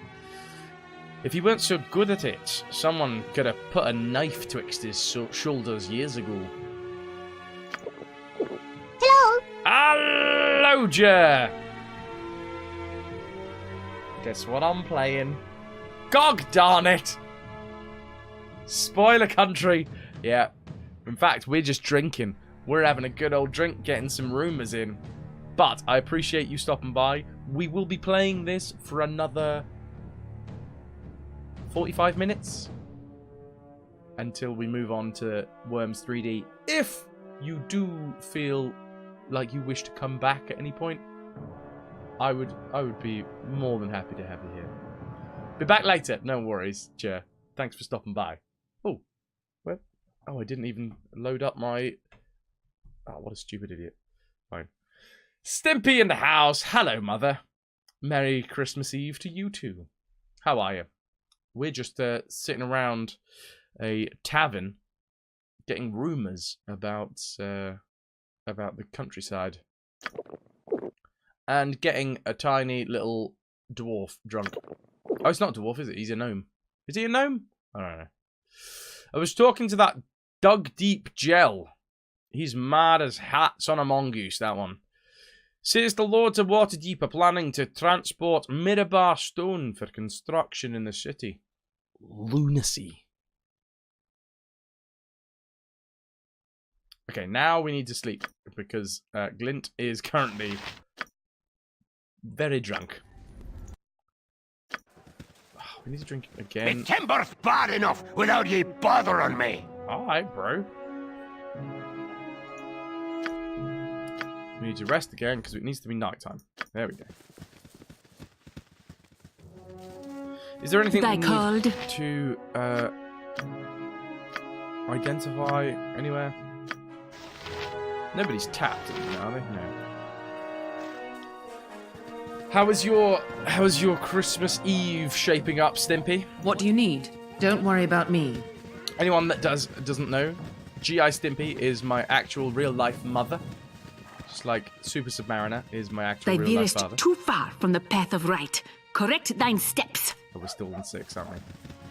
If he weren't so good at it, someone could have put a knife twixt his shoulders years ago. Hello? Hello, Jer! Guess what I'm playing? Gog darn it! Spoiler country! Yeah. In fact, we're just drinking. We're having a good old drink, getting some rumours in. But I appreciate you stopping by. We will be playing this for another 45 minutes until we move on to Worms 3D. If you do feel like you wish to come back at any point, I would be more than happy to have you here. Be back later. No worries, Chair. Thanks for stopping by. Oh, well, oh, I didn't even load up my... Oh, what a stupid idiot. Fine. Stimpy in the house. Hello, Mother. Merry Christmas Eve to you too. How are you? We're just sitting around a tavern getting rumours about the countryside. And getting a tiny little dwarf drunk. Oh, it's not a dwarf, is it? He's a gnome. Is he a gnome? I don't know. I was talking to that Dug Deep Gel. He's mad as hats on a mongoose, that one. Says the Lords of Waterdeep are planning to transport Mirabar stone for construction in the city. Lunacy. Okay, now we need to sleep because Glint is currently very drunk. Oh, we need to drink again. Me timber's bad enough without ye bothering me. Alright, bro. We need to rest again because it needs to be nighttime. There we go. Is there anything we need to identify anywhere? Nobody's tapped, are they? No. How is your Christmas Eve shaping up, Stimpy? What do you need? Don't worry about me. Anyone that doesn't know, G.I. Stimpy is my actual real life mother. Just like Super Submariner is my actual real life father. Too far from the path of right. Correct thine steps. But we're still in 6, aren't we?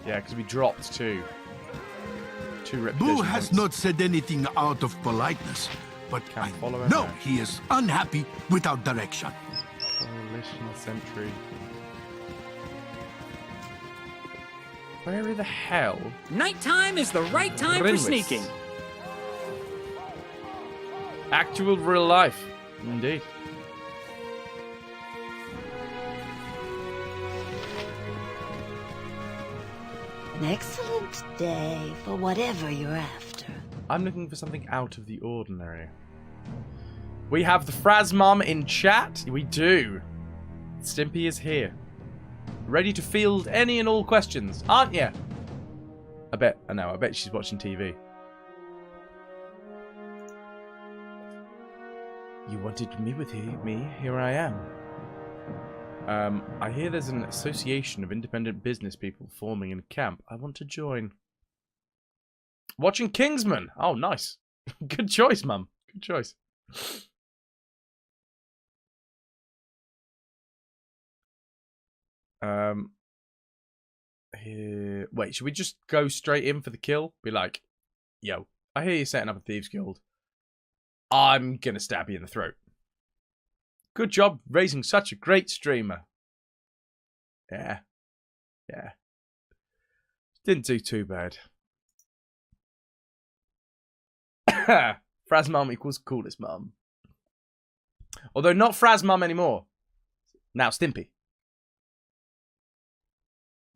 Yeah, because we dropped 2 reputation Boo points. has not said anything out of politeness, but I know he is unhappy without direction. Coalition Sentry. Where the hell? Nighttime is the right time for sneaking. Actual real life. Indeed. An excellent day for whatever you're after. I'm looking for something out of the ordinary. We have the FrasMom in chat. We do. Stimpy is here. Ready to field any and all questions, aren't you? I bet she's watching TV. You wanted me with me, here I am. I hear there's an association of independent business people forming in camp. I want to join. Watching Kingsman. Oh, nice. Good choice, Mum. Good choice. Here. Wait, should we just go straight in for the kill? Be like, yo, I hear you're setting up a thieves guild. I'm gonna stab you in the throat. Good job raising such a great streamer. Yeah. Yeah. Didn't do too bad. FrasMom equals coolest mum. Although not Fraz mum anymore. Now Stimpy.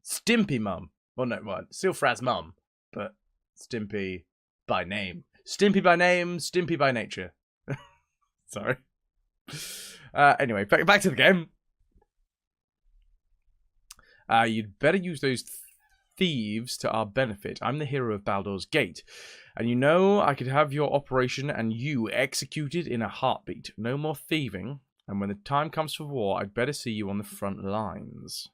Stimpy mum. Well, no, well, still Fraz mum, but Stimpy by name. Stimpy by name, Stimpy by nature. Sorry. Anyway, back to the game. You'd better use those thieves to our benefit. I'm the hero of Baldur's Gate. And you know I could have your operation and you executed in a heartbeat. No more thieving. And when the time comes for war, I'd better see you on the front lines.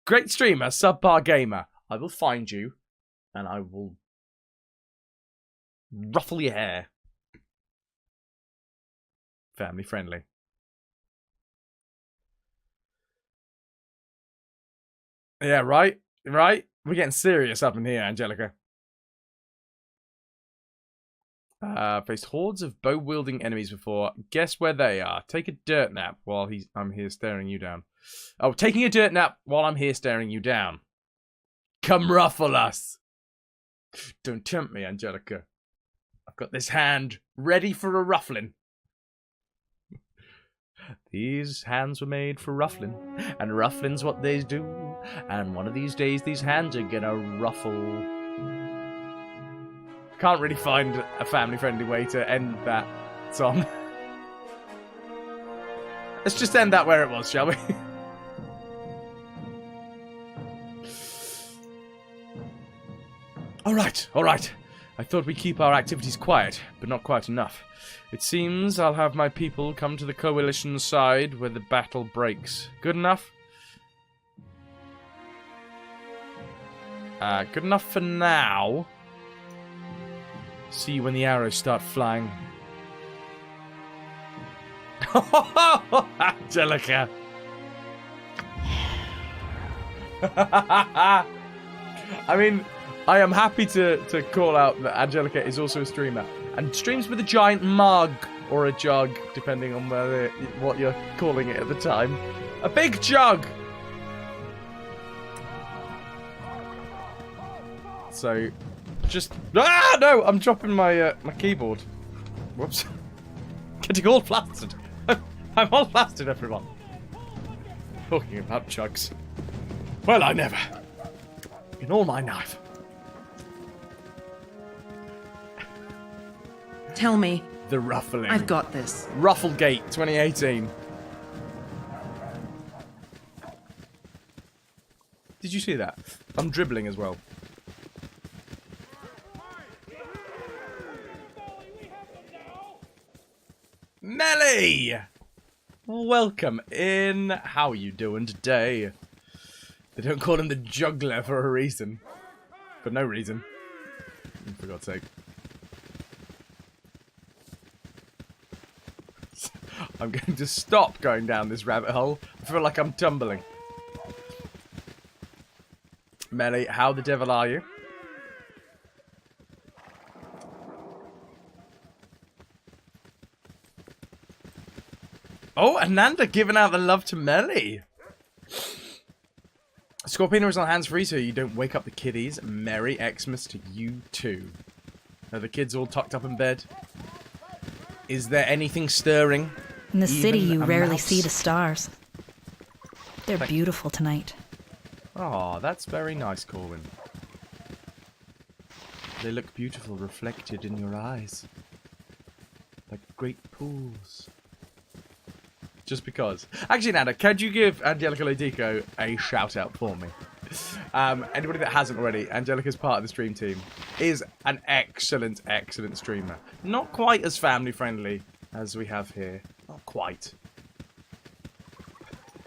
Great streamer, subpar gamer. I will find you. And I will ruffle your hair. Family friendly. Yeah, right? Right? We're getting serious up in here, Angelica. Faced hordes of bow-wielding enemies before. Guess where they are. Take a dirt nap while I'm here staring you down. Oh, taking a dirt nap while I'm here staring you down. Come ruffle us. Don't tempt me, Angelica. I've got this hand ready for a ruffling. These hands were made for ruffling, and ruffling's what they do. And one of these days, these hands are gonna ruffle. Can't really find a family-friendly way to end that song. Let's just end that where it was, shall we? All right. I thought we'd keep our activities quiet, but not quite enough. It seems I'll have my people come to the coalition's side where the battle breaks. Good enough? Good enough for now. See when the arrows start flying. Angelica. I mean, I am happy to call out that Angelica is also a streamer. And streams with a giant mug, or a jug, depending on what you're calling it at the time. A big jug! So, just... Ah, no! I'm dropping my my keyboard. Whoops. Getting all plastered. I'm all plastered, everyone. Talking about jugs. Well, I never. In all my life. Tell me. The ruffling. I've got this. Rufflegate 2018. Did you see that? I'm dribbling as well. Melly! Welcome in. How are you doing today? They don't call him the juggler for a reason. For no reason. For God's sake. I'm going to stop going down this rabbit hole. I feel like I'm tumbling. Melly, how the devil are you? Oh, Ananda giving out the love to Melly. Scorpina is on hands free so you don't wake up the kiddies. Merry Xmas to you too. Are the kids all tucked up in bed? Is there anything stirring? In the city, you rarely mouse? see the stars. They're beautiful tonight. Oh, that's very nice, Corwin. They look beautiful reflected in your eyes. Like great pools. Just because. Actually, Nana, could you give Angelica Lodico a shout out for me? Anybody that hasn't already, Angelica's part of the stream team. Is an excellent, excellent streamer. Not quite as family friendly as we have here. Not quite.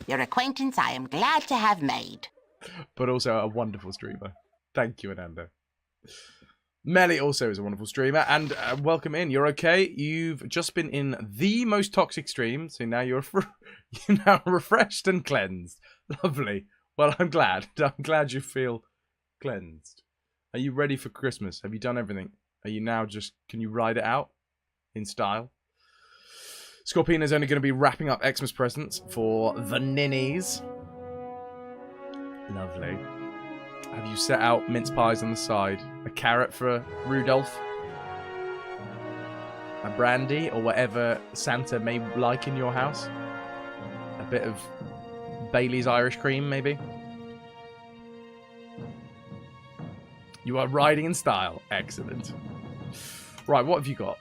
Your acquaintance I am glad to have made. But also a wonderful streamer. Thank you, Ananda. Melly also is a wonderful streamer. And welcome in. You're okay? You've just been in the most toxic stream. So now you're now refreshed and cleansed. Lovely. Well, I'm glad. I'm glad you feel cleansed. Are you ready for Christmas? Have you done everything? Are you now just... Can you ride it out in style? Scorpina's only going to be wrapping up Xmas presents for the ninnies. Lovely. Have you set out mince pies on the side? A carrot for Rudolph? a brandy, or whatever Santa may like in your house. A bit of Bailey's Irish cream, maybe. You are riding in style. Excellent. Right, what have you got?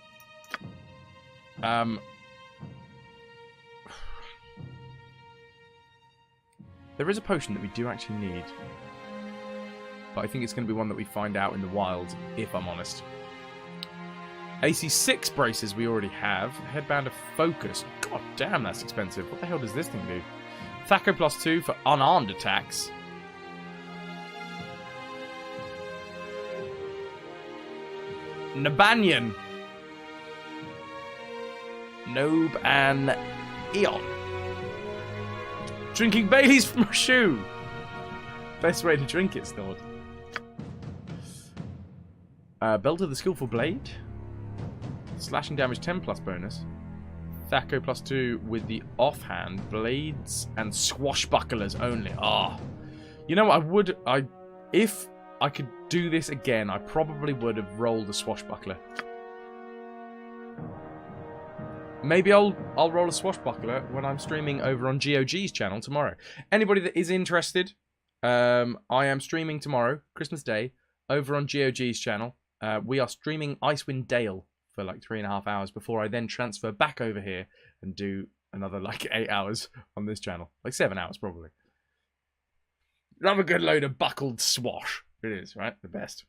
There is a potion that we do actually need. But I think it's going to be one that we find out in the wild, if I'm honest. AC 6 braces we already have. Headband of Focus. God damn, that's expensive. What the hell does this thing do? Thaco +2 for unarmed attacks. Nabanyan. Nob and Eon. Drinking Bailey's from a shoe. Best way to drink it, Snort. Baldur the Skillful Blade. Slashing damage 10+ bonus. Thaco +2 with the offhand. Blades and swashbucklers only. Ah. You know what, if I could do this again, I probably would have rolled a swashbuckler. Maybe I'll roll a swashbuckler when I'm streaming over on GOG's channel tomorrow. Anybody that is interested, I am streaming tomorrow, Christmas Day, over on GOG's channel. We are streaming Icewind Dale for like 3.5 hours before I then transfer back over here and do another like 8 hours on this channel. Like 7 hours probably. Love a good load of buckled swash. It is, right? The best.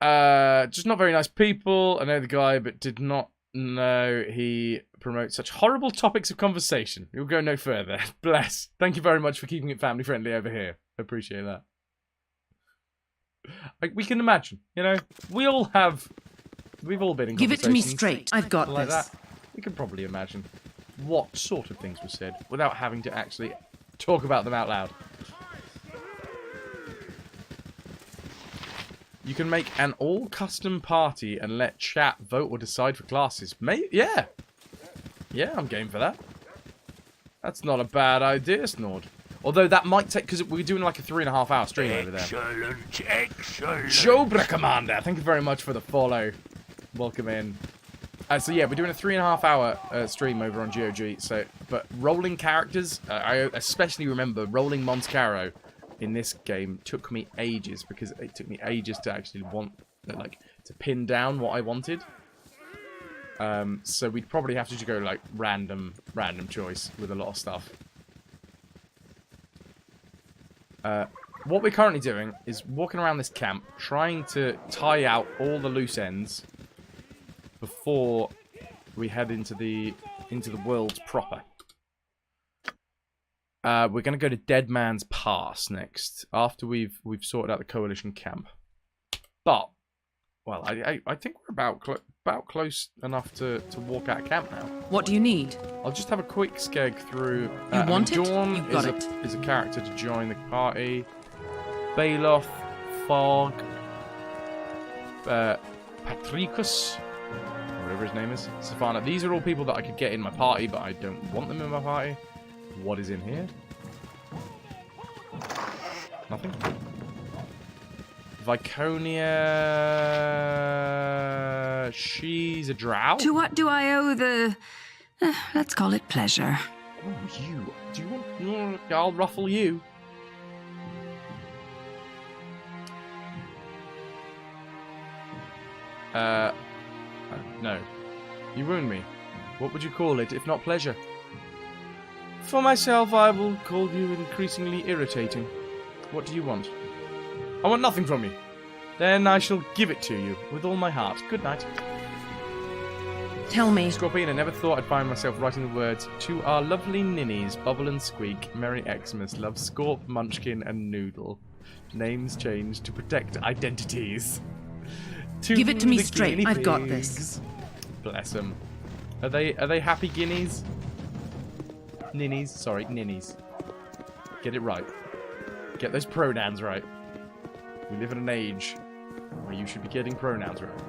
Just not very nice people. I know the guy, but did not know he promotes such horrible topics of conversation. We'll go no further. Bless. Thank you very much for keeping it family friendly over here. Appreciate that. Like, we can imagine, you know, we've all been in Give it to me conversations straight. I've got like this. that. We can probably imagine what sort of things were said without having to actually talk about them out loud. You can make an all-custom party and let chat vote or decide for classes. Yeah. Yeah, I'm game for that. That's not a bad idea, Snord. Although that might take... Because we're doing like a 3.5 hour stream over there. Excellent, excellent. Jobra Commander, thank you very much for the follow. Welcome in. So yeah, we're doing a 3.5 hour stream over on GOG. So, but rolling characters, I especially remember rolling Monscaro in this game took me ages, because it took me ages to actually to pin down what I wanted. So we'd probably have to just go like random choice with a lot of stuff. What we're currently doing is walking around this camp, trying to tie out all the loose ends before we head into the world proper. We're going to go to Dead Man's Pass next, after we've sorted out the Coalition camp. But, well, I think we're about close enough to walk out of camp now. What do you need? I'll just have a quick skeg through. You want it? Dawn You've got it. is a character to join the party. Bailoff, Fog, Patricus, whatever his name is, Savannah. These are all people that I could get in my party, but I don't want them in my party. What is in here? Nothing. Viconia... She's a drow? To what do I owe the... let's call it pleasure. Oh, you. Do you want... I'll ruffle you. No. You wound me. What would you call it, if not pleasure? For myself, I will call you increasingly irritating. What do you want? I want nothing from you. Then I shall give it to you with all my heart. Good night. Tell me. Scorpion, I never thought I'd find myself writing the words, to our lovely ninnies, Bubble and Squeak, Merry Xmas, love Scorp, Munchkin, and Noodle. Names changed to protect identities. Give it to me straight. I've got this. Bless them. Are they happy guineas? Ninnies. Sorry, ninnies. Get it right. Get those pronouns right. We live in an age where you should be getting pronouns right.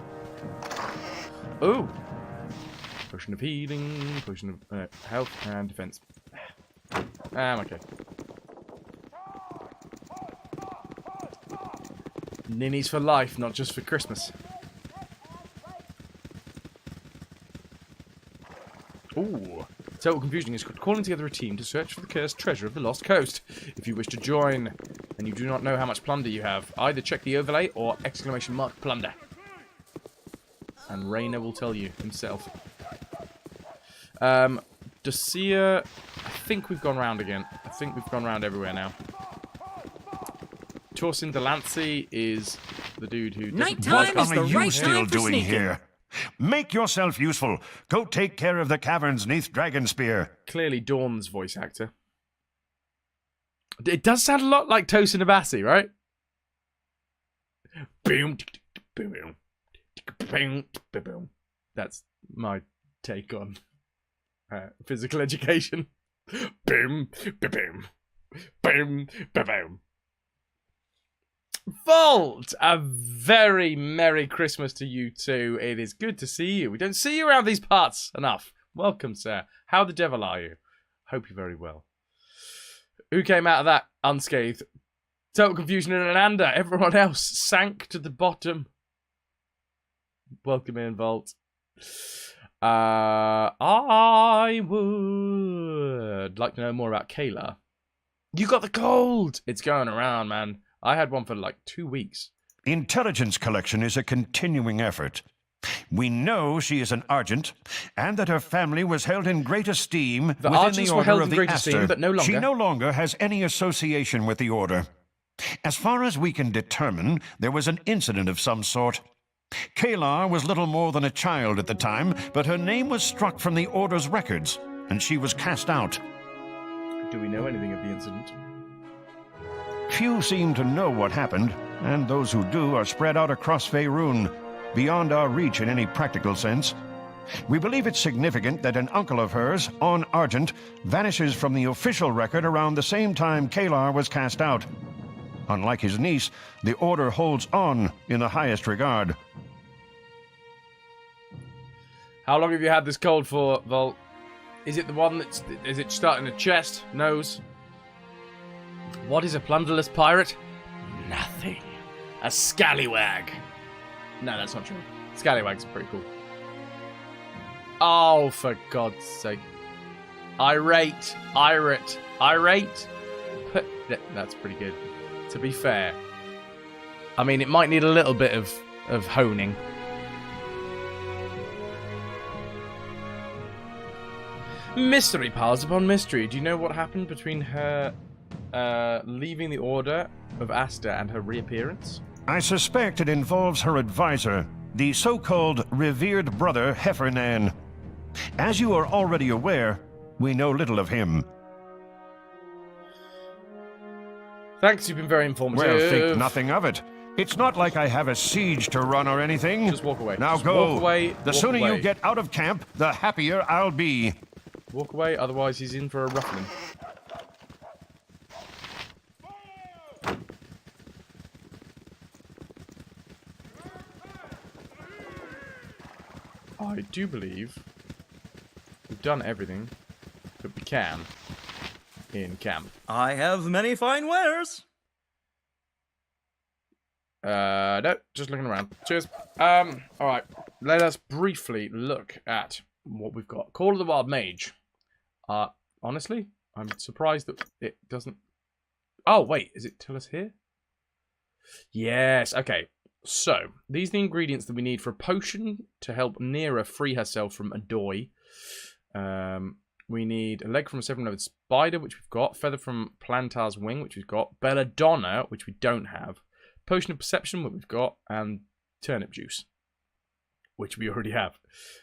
Oh! Potion of healing, potion of health and defense. I'm okay. Ninnies for life, not just for Christmas. Ooh. Total Confusion is calling together a team to search for the cursed treasure of the Lost Coast. If you wish to join, and you do not know how much plunder you have, either check the overlay or !plunder. And Rainer will tell you himself. Dacia, I think we've gone round again. I think we've gone round everywhere now. Torsin Delancey is the dude who doesn't... What are you still doing here? Make yourself useful. Go take care of the caverns neath Dragonspear. Clearly Dawn's voice actor. It does sound a lot like Tosin Abasi, right? Boom, boom, boom, boom. That's my take on physical education. Boom, boom, boom, boom. Vault! A very Merry Christmas to you too. It is good to see you. We don't see you around these parts enough. Welcome, sir. How the devil are you? Hope you're very well. Who came out of that unscathed? Total Confusion and Ananda. Everyone else sank to the bottom. Welcome in, Vault. I would like to know more about Kayla. You got the cold! It's going around, man. I had one for like 2 weeks. Intelligence collection is a continuing effort. We know she is an Argent, and that her family was held in great esteem within the Order of the Aster. But no longer. She no longer has any association with the Order. As far as we can determine, there was an incident of some sort. Kayla was little more than a child at the time, but her name was struck from the Order's records, and she was cast out. Do we know anything of the incident? Few seem to know what happened, and those who do are spread out across Faerun, beyond our reach in any practical sense. We believe it's significant that an uncle of hers, On Argent, vanishes from the official record around the same time Kalar was cast out. Unlike his niece, the Order holds On in the highest regard. How long have you had this cold for, Volt? Is it the one that's... Is it starting the chest? Nose? What is a plunderless pirate? Nothing. A scallywag. No, that's not true. Scallywags are pretty cool. Oh, for God's sake. Irate. That's pretty good. To be fair. I mean, it might need a little bit of honing. Mystery piles upon mystery. Do you know what happened between her leaving the Order of Aster and her reappearance? I suspect it involves her advisor, the so-called revered brother Heffernan. As you are already aware, we know little of him. Thanks, you've been very informative. Well, think nothing of it. It's not like I have a siege to run or anything. Just walk away. Now Just go. Walk away. The sooner you get out of camp, the happier I'll be. Walk away, otherwise he's in for a ruffling. I do believe we've done everything that we can in camp. I have many fine wares. No, just looking around. Cheers. Alright. Let us briefly look at what we've got. Call of the Wild Mage. Honestly, I'm surprised that it doesn't... Oh, wait. Is it tell us here? Yes. Okay. So, these are the ingredients that we need for a potion to help Nera free herself from Adoy. We need a leg from a seven-legged spider, which we've got. Feather from Plantar's wing, which we've got. Belladonna, which we don't have. Potion of perception, what we've got. And turnip juice, which we already have.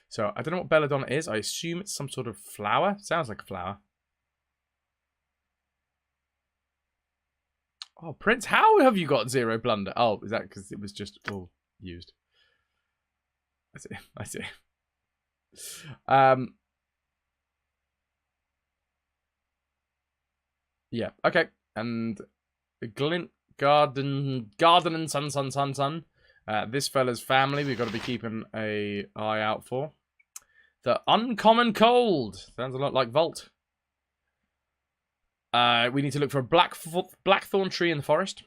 So, I don't know what belladonna is. I assume it's some sort of flower. Sounds like a flower. Oh, Prince, how have you got 0 blunder? Oh, is that because it was just all used? I see. Yeah, okay. And Glint, Garden and Sun. This fella's family we've got to be keeping an eye out for. The Uncommon Cold. Sounds a lot like Volt. We need to look for a blackthorn tree in the forest.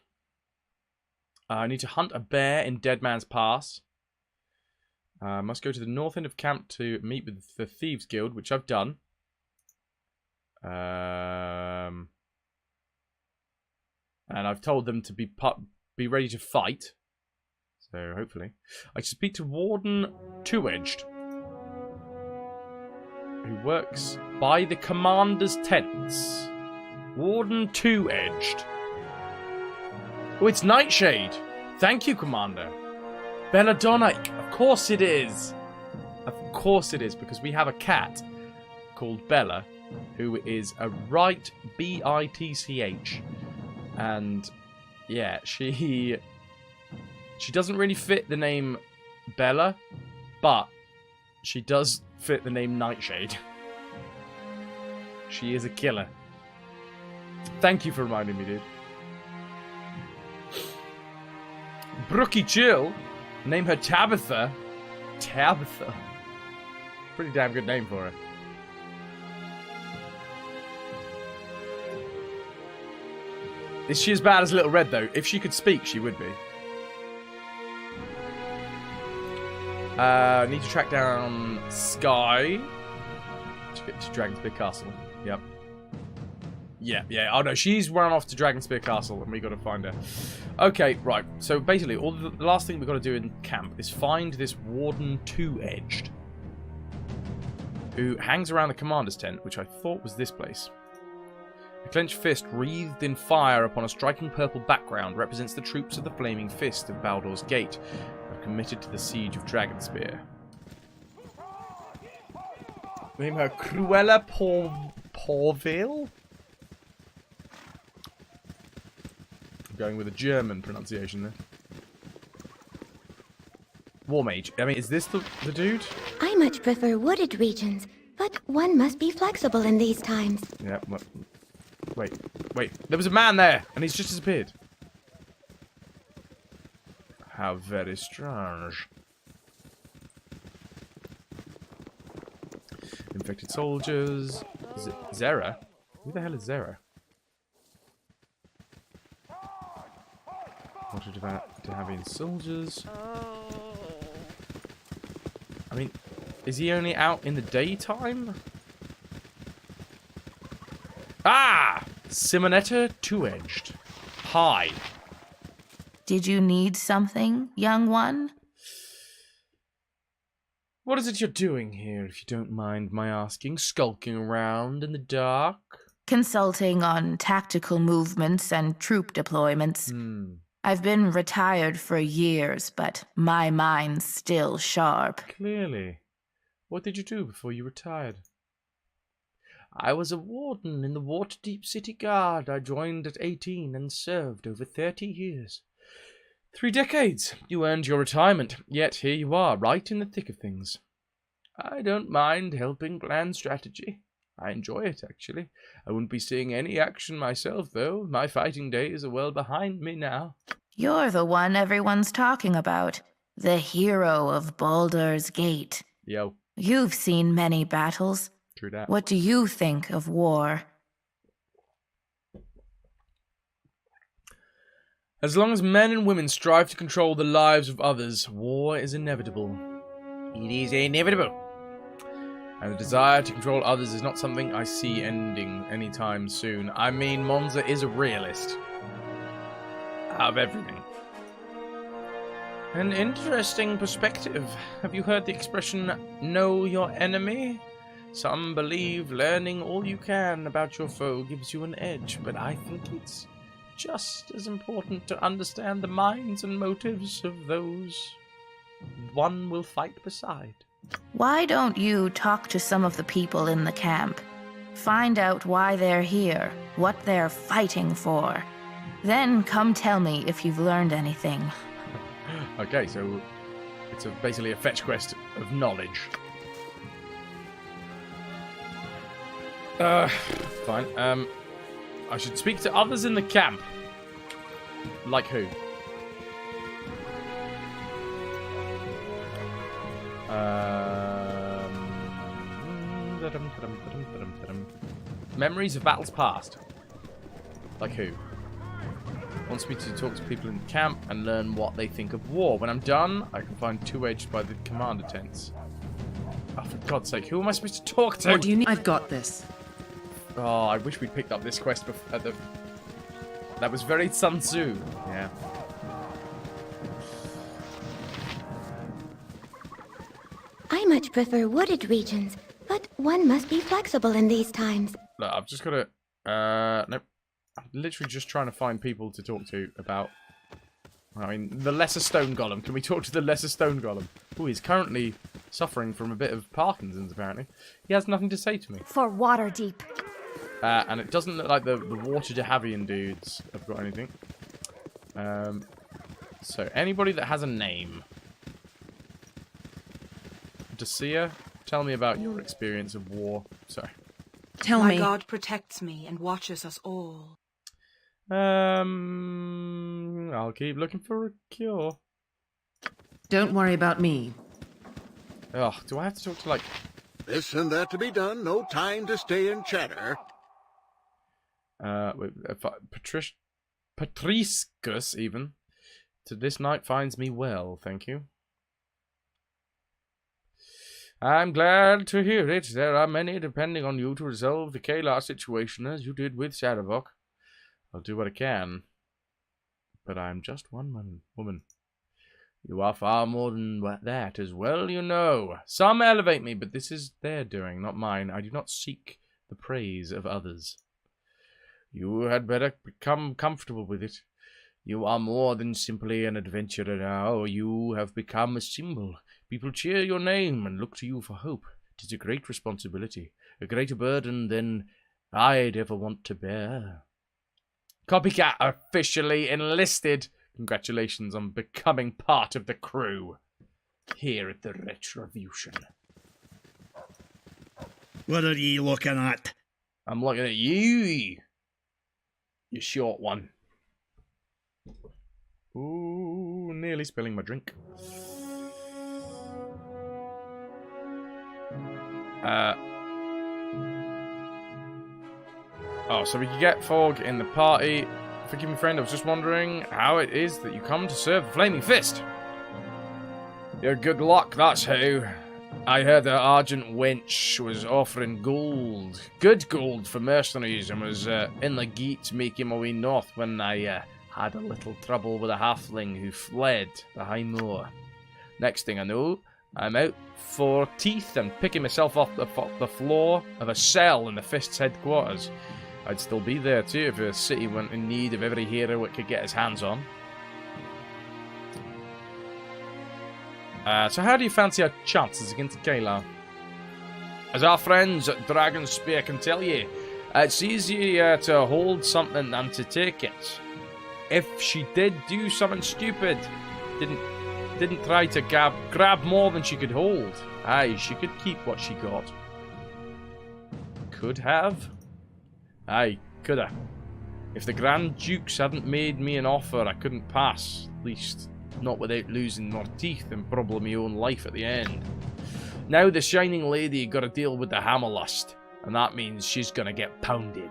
I need to hunt a bear in Dead Man's Pass. Must go to the north end of camp to meet with the Thieves Guild, which I've done. And I've told them to be ready to fight. So, hopefully. I should speak to Warden Two-Edged, who works by the commander's tents. Warden Two-Edged. Oh, it's Nightshade. Thank you, Commander. Belladonna. Of course it is. Of course it is, because we have a cat called Bella, who is a right B-I-T-C-H. And, yeah, she doesn't really fit the name Bella, but she does fit the name Nightshade. She is a killer. Thank you for reminding me, dude. Brookie Jill. Name her Tabitha. Tabitha. Pretty damn good name for her. Is she as bad as Little Red, though? If she could speak, she would be. Need to track down Sky to get to Dragonspear Castle. Yep. Yeah. Oh no, she's run off to Dragonspear Castle, and we got to find her. Okay, right. So basically, the last thing we got to do in camp is find this Warden Two-Edged, who hangs around the commander's tent, which I thought was this place. A clenched fist wreathed in fire upon a striking purple background represents the troops of the Flaming Fist of Baldur's Gate, who have committed to the siege of Dragonspear. Name her Cruella Porville? Going with a German pronunciation there. War Mage. I mean, is this the dude? I much prefer wooded regions, but one must be flexible in these times. Yeah, well, wait. There was a man there, and he's just disappeared. How very strange. Infected soldiers. Zera? Who the hell is Zera? Wanted to have in soldiers. I mean, is he only out in the daytime? Ah! Simonetta Two-Edged. Hi. Did you need something, young one? What is it you're doing here, if you don't mind my asking? Skulking around in the dark? Consulting on tactical movements and troop deployments. I've been retired for years, but my mind's still sharp. Clearly. What did you do before you retired? I was a warden in the Waterdeep City Guard. I joined at 18 and served over 30 years. 3 decades. You earned your retirement, yet here you are, right in the thick of things. I don't mind helping plan strategy. I enjoy it, actually. I wouldn't be seeing any action myself, though. My fighting days are well behind me now. You're the one everyone's talking about. The hero of Baldur's Gate. Yo. You've seen many battles. True that. What do you think of war? As long as men and women strive to control the lives of others, war is inevitable. It is inevitable. And the desire to control others is not something I see ending anytime soon. I mean, Monza is a realist. Out of everything. An interesting perspective. Have you heard the expression, know your enemy? Some believe learning all you can about your foe gives you an edge, but I think it's just as important to understand the minds and motives of those one will fight beside. Why don't you talk to some of the people in the camp? Find out why they're here, what they're fighting for. Then come tell me if you've learned anything. Okay, so it's basically a fetch quest of knowledge. Fine. I should speak to others in the camp. Like who? Memories of battles past. Like who? Wants me to talk to people in the camp and learn what they think of war. When I'm done, I can find two-edged by the commander tents. Oh, for God's sake, who am I supposed to talk to? What do you need? I've got this. Oh, I wish we'd picked up this quest at the... That was very Sun Tzu. Yeah. I much prefer wooded regions, but one must be flexible in these times. Look, I've just got to... nope. I'm literally just trying to find people to talk to about... I mean, the Lesser Stone Golem. Can we talk to the Lesser Stone Golem? Oh, he's currently suffering from a bit of Parkinson's, apparently. He has nothing to say to me. For Waterdeep. And it doesn't look like the Water Jahavian dudes have got anything. So, anybody that has a name. Dacia, tell me about your experience of war. Sorry. Tell My me. God protects me and watches us all. I'll keep looking for a cure. Don't worry about me. Ugh, do I have to talk to, like... This and that to be done, no time to stay and chatter. Patriscus, even. To this night finds me well, thank you. I'm glad to hear it. There are many depending on you to resolve the Kalar situation as you did with Shadowvok. I'll do what I can. But I'm just one woman. You are far more than that as well, you know. Some elevate me, but this is their doing, not mine. I do not seek the praise of others. You had better become comfortable with it. You are more than simply an adventurer now. You have become a symbol. People cheer your name and look to you for hope. It is a great responsibility, a greater burden than I'd ever want to bear. Copycat officially enlisted. Congratulations on becoming part of the crew here at the RetroVution. What are ye looking at? I'm looking at you, you short one. Ooh, nearly spilling my drink. Oh, so we can get Fog in the party. Forgive me, friend, I was just wondering how it is that you come to serve the Flaming Fist. Your good luck, that's how. I heard the Argent Wench was offering gold. Good gold for mercenaries and was in the gate making my way north when I had a little trouble with a halfling who fled the High Moor. Next thing I know, I'm out for teeth and picking myself off the floor of a cell in the Fist's headquarters. I'd still be there too if the city went in need of every hero it could get his hands on. So how do you fancy our chances against Kalar? As our friends at Dragonspear can tell you, it's easier to hold something than to take it. If she did do something stupid, didn't try to grab more than she could hold, aye, she could keep what she got. Could have. Aye, coulda. If the Grand Dukes hadn't made me an offer I couldn't pass, at least not without losing more teeth and probably my own life at the end. Now the Shining Lady got to deal with the Hammerlust, and that means she's gonna get pounded.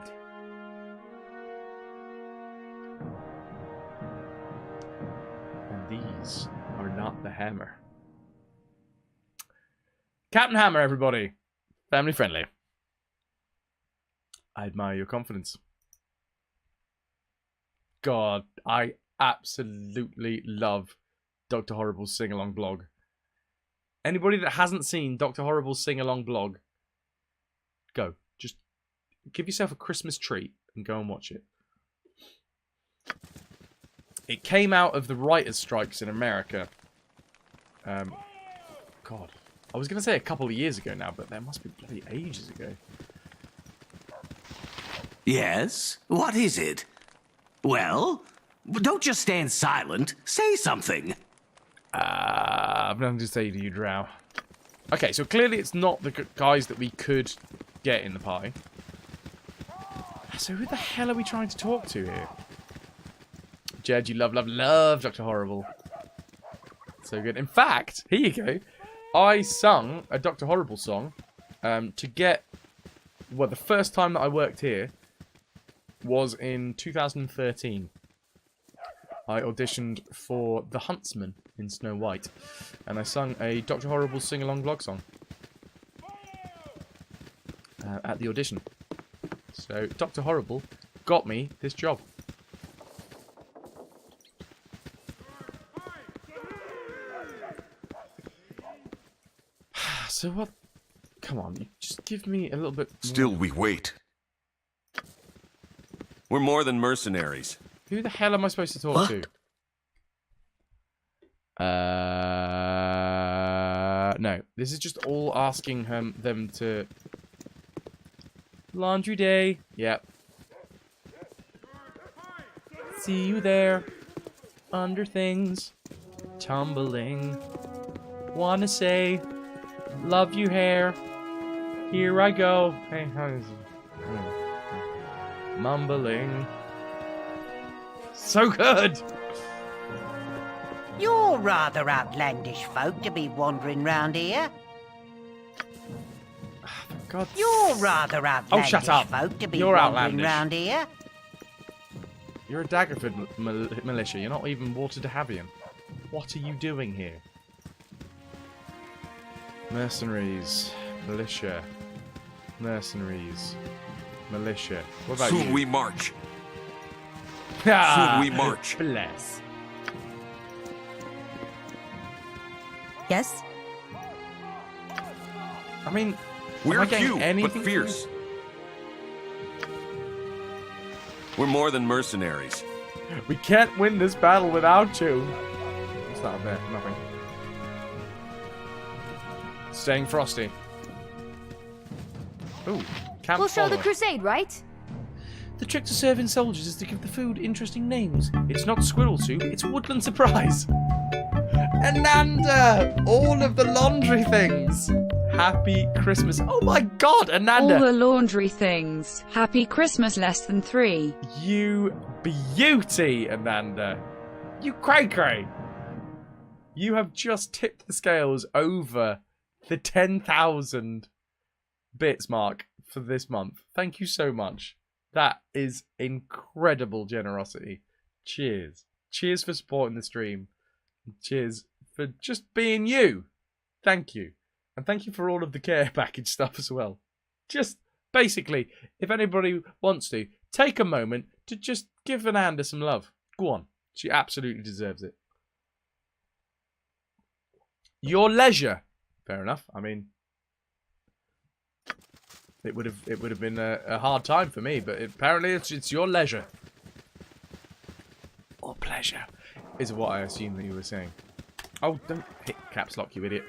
And these are not the Hammer. Captain Hammer, everybody. Family friendly. I admire your confidence. God, I absolutely love Dr. Horrible's sing-along blog. Anybody that hasn't seen Dr. Horrible's sing-along blog, go. Just give yourself a Christmas treat and go and watch it. It came out of the writers' strikes in America. God. I was going to say a couple of years ago now, but that must be bloody ages ago. Yes? What is it? Well, don't just stand silent. Say something. I've nothing to say to you, Drow. Okay, so clearly it's not the guys that we could get in the party. So who the hell are we trying to talk to here? Jed, you love Dr. Horrible. So good. In fact, here you go. I sung a Dr. Horrible song to get... Well, the first time that I worked here was in 2013. I auditioned for the Huntsman in Snow White, and I sung a Dr. Horrible sing-along vlog song at the audition. So Dr. Horrible got me this job. So what? Come on, you just give me a little bit more. Still we wait. We're more than mercenaries. Who the hell am I supposed to talk to? No. This is just all asking them to... Laundry day. Yep. See you there. Under things. Tumbling. Wanna say... Love you, hair. Here I go. Hey, how is it? Mumbling. So good! You're rather outlandish folk to be wandering round here. God. You're rather outlandish shut up. folk to be You're wandering outlandish. round here. You're a Daggerford militia. You're not even Water de Havian. What are you doing here? Mercenaries. Militia. Mercenaries. Militia. What about Soon you? we march. Ah, Soon we march. Bless. Yes? I mean, We're am I getting few, but anything fierce. We're more than mercenaries. We can't win this battle without you. What's that there? Nothing. Staying frosty. Ooh, camp We'll show the follower. crusade, right? The trick to serving soldiers is to give the food interesting names. It's not squirrel soup, it's woodland surprise. Ananda! All of the laundry things. Happy Christmas. Oh my god, Ananda! All the laundry things. Happy Christmas less than 3. You beauty, Ananda. You cray-cray. You have just tipped the scales over the 10,000 bits mark for this month. Thank you so much. That is incredible generosity. Cheers. Cheers for supporting the stream. Cheers for just being you. Thank you. And thank you for all of the care package stuff as well. Just basically, if anybody wants to, take a moment to just give Ananda some love. Go on. She absolutely deserves it. Your leisure. Fair enough. I mean, it would have been a hard time for me, but apparently it's your leisure or pleasure, is what I assume that you were saying. Oh, don't hit caps lock, you idiot.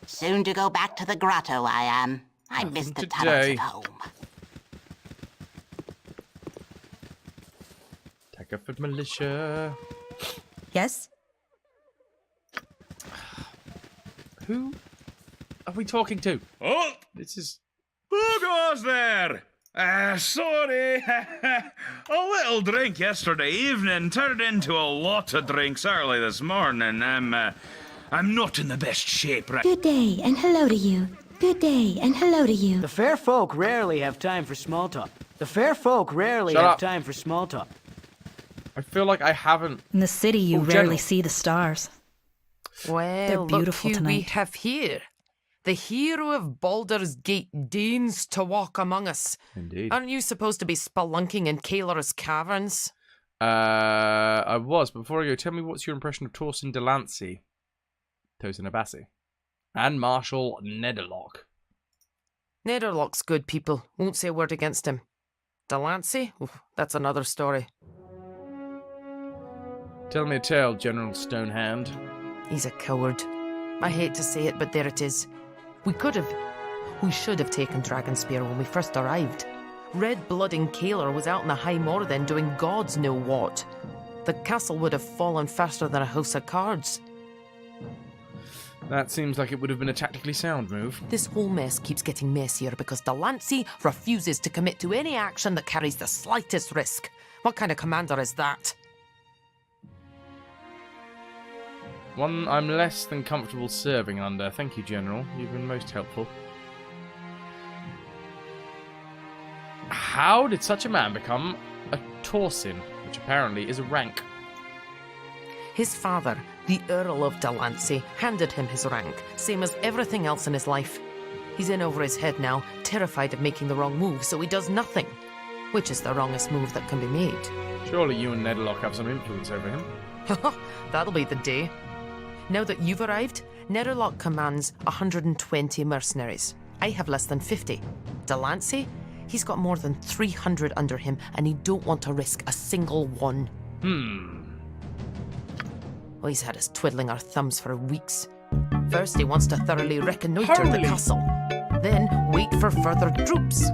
Soon to go back to the grotto, I am. I miss the tunnels of home. Daggerford militia. Yes? Who are we talking to? Oh! This is... Who goes there? Sorry. A little drink yesterday evening turned into a lot of drinks early this morning. I'm not in the best shape right. Good day, and hello to you. Good day, and hello to you. The fair folk rarely have time for small talk. The fair folk rarely Shut have up. time for small talk. I feel like I haven't... In the city, you rarely see the stars. Well, They're beautiful look who we tonight. have here. The hero of Baldur's Gate deigns to walk among us. Indeed. Aren't you supposed to be spelunking in Kaeler's caverns? I was. But before I go, tell me what's your impression of Torsten Delancey, Tosin Abassi, and Marshal Nederlock. Nederlock's good, people. Won't say a word against him. Delancey? Oof, that's another story. Tell me a tale, General Stonehand. He's a coward. I hate to say it, but there it is. We should have taken Dragonspear when we first arrived. Red Blood in Kaeler was out in the High Moor then doing gods know what. The castle would have fallen faster than a house of cards. That seems like it would have been a tactically sound move. This whole mess keeps getting messier because Delancey refuses to commit to any action that carries the slightest risk. What kind of commander is that? One I'm less than comfortable serving under. Thank you, General. You've been most helpful. How did such a man become a Torsin, which apparently is a rank. His father, the Earl of Delancey, handed him his rank, same as everything else in his life. He's in over his head now, terrified of making the wrong move, so he does nothing, which is the wrongest move that can be made. Surely you and Nederlock have some influence over him. That'll be the day. Now that you've arrived, Nederlock commands 120 mercenaries. I have less than 50. Delancey, he's got more than 300 under him, and he don't want to risk a single one. Well, he's had us twiddling our thumbs for weeks. First, he wants to thoroughly reconnoitre the castle. Then, wait for further troops.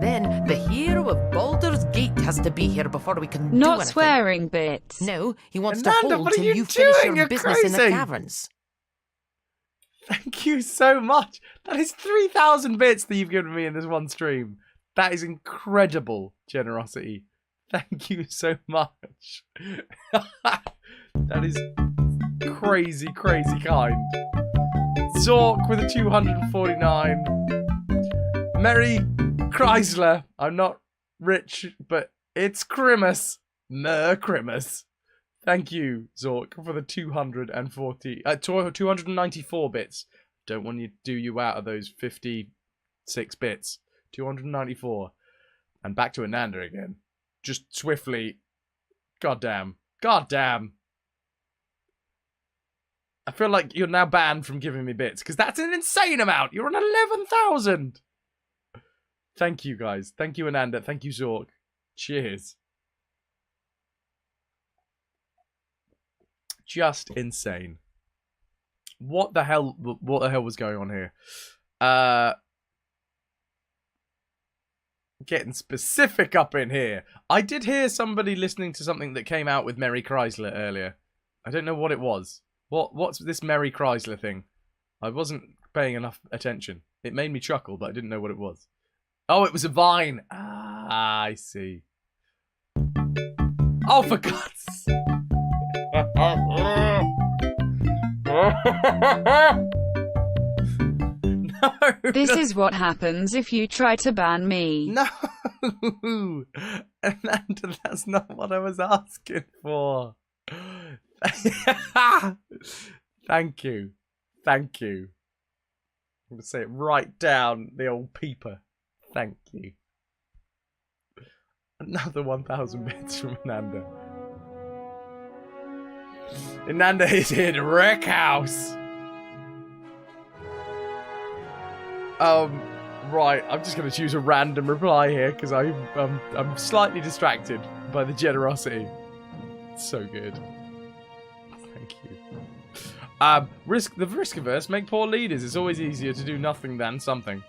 Then, the hero of Baldur's Gate has to be here before we can do anything. Not swearing bits. No, he wants Ananda, to hold what are till you you finish doing? your You're business in the crazy. caverns. Thank you so much. That is 3,000 bits that you've given me in this one stream. That is incredible generosity. Thank you so much. That is crazy, crazy kind. Zork with a 249. Merry Chrysler. I'm not rich, but it's Christmas. Mer Christmas. Thank you, Zork, for the 294 bits. Don't want to do you out of those 56 bits. 294. And back to Ananda again. Just swiftly. Goddamn. Goddamn. I feel like you're now banned from giving me bits, because that's an insane amount. You're on 11,000. Thank you, guys. Thank you, Ananda. Thank you, Zork. Cheers. Just insane. What the hell was going on here? Getting specific up in here. I did hear somebody listening to something that came out with Merry Chrysler earlier. I don't know what it was. What's this Merry Chrysler thing? I wasn't paying enough attention. It made me chuckle, but I didn't know what it was. Oh, it was a vine. Ah, I see. Oh, for God's sake. No. This is what happens if you try to ban me. No. Amanda, that's not what I was asking for. Thank you. Thank you. I'm going to say it right down the old peeper. Thank you. Another 1,000 bits from Ananda. Ananda is here to wreck house. Right. I'm just going to choose a random reply here because I'm slightly distracted by the generosity. It's so good. Thank you. The risk averse make poor leaders. It's always easier to do nothing than something.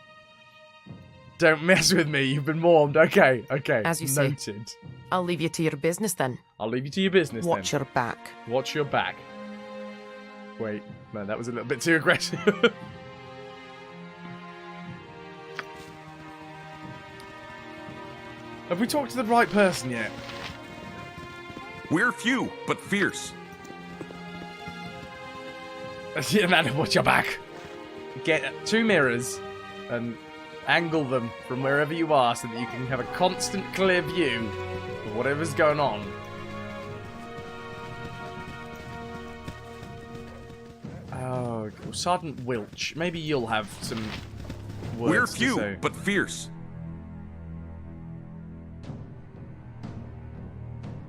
Don't mess with me. You've been warned. Okay. As you Noted. say. I'll leave you to your business then. I'll leave you to your business Watch then. your back. Watch your back. Wait. No, that was a little bit too aggressive. Have we talked to the right person yet? We're few, but fierce. Yeah, man, watch your back. Get 2 mirrors and angle them from wherever you are so that you can have a constant clear view of whatever's going on. Oh, Sergeant Wilch. Maybe you'll have some words We're to few, say. but fierce.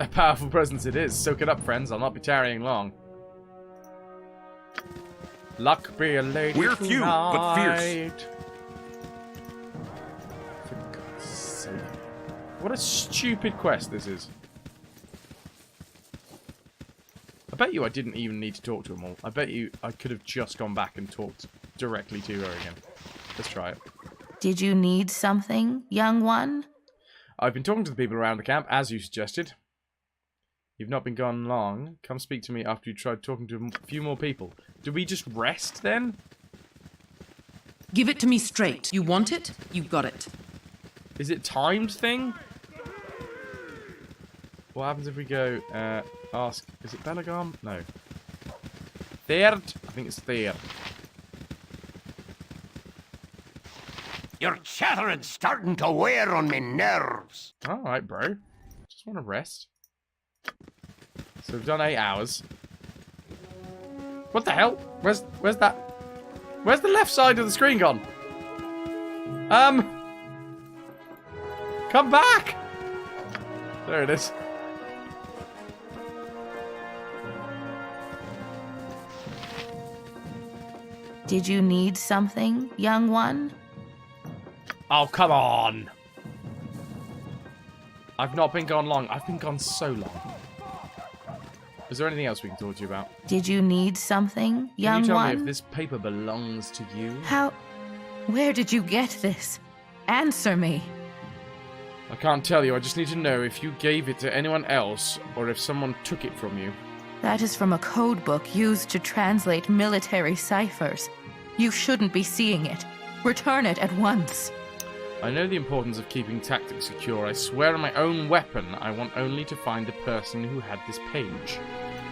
A powerful presence it is. Soak it up, friends. I'll not be tarrying long. Luck be a lady. We're few, but fierce. tonight. For God's sake. What a stupid quest this is. I bet you I didn't even need to talk to them all. I bet you I could have just gone back and talked directly to her again. Let's try it. Did you need something, young one? I've been talking to the people around the camp, as you suggested. You've not been gone long. Come speak to me after you tried talking to a few more people. Do we just rest then? Give it to me straight. You want it? You got it. Is it timed thing? What happens if we go, ask, is it Belagam? No. Third? I think it's third. Your chattering's starting to wear on me nerves. Alright, bro. Just want to rest. So we've done 8 hours. What the hell? Where's that? Where's the left side of the screen gone? Come back! There it is. Did you need something, young one? Oh, come on! I've not been gone long. I've been gone so long. Is there anything else we can talk to you about? Did you need something, young one? Can you tell me if this paper belongs to you? How? Where did you get this? Answer me. I can't tell you. I just need to know if you gave it to anyone else or if someone took it from you. That is from a code book used to translate military ciphers. You shouldn't be seeing it. Return it at once. I know the importance of keeping tactics secure. I swear on my own weapon, I want only to find the person who had this page.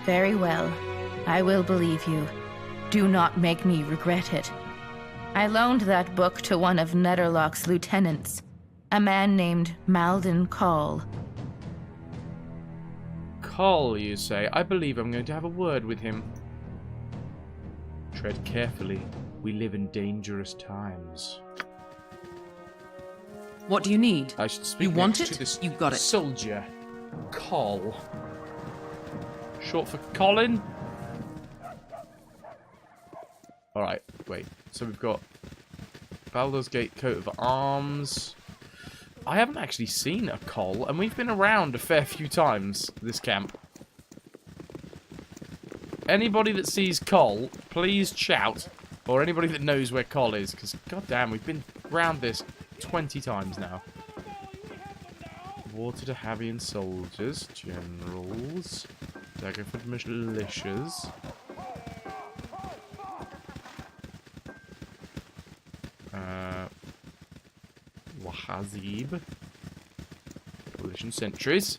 Very well. I will believe you. Do not make me regret it. I loaned that book to one of Netherlock's lieutenants, a man named Malden Call. Call, you say? I believe I'm going to have a word with him. Tread carefully. We live in dangerous times. What do you need? I should speak You want next it? to this You got it. soldier. Call. Short for Colin? Alright, wait. So we've got Baldur's Gate coat of arms. I haven't actually seen a Col, and we've been around a fair few times, this camp. Anybody that sees Col, please shout. Or anybody that knows where Col is, because goddamn, we've been around this 20 times now. Water to Havian soldiers, generals, Daggerford militias. Wahazib. Coalition sentries.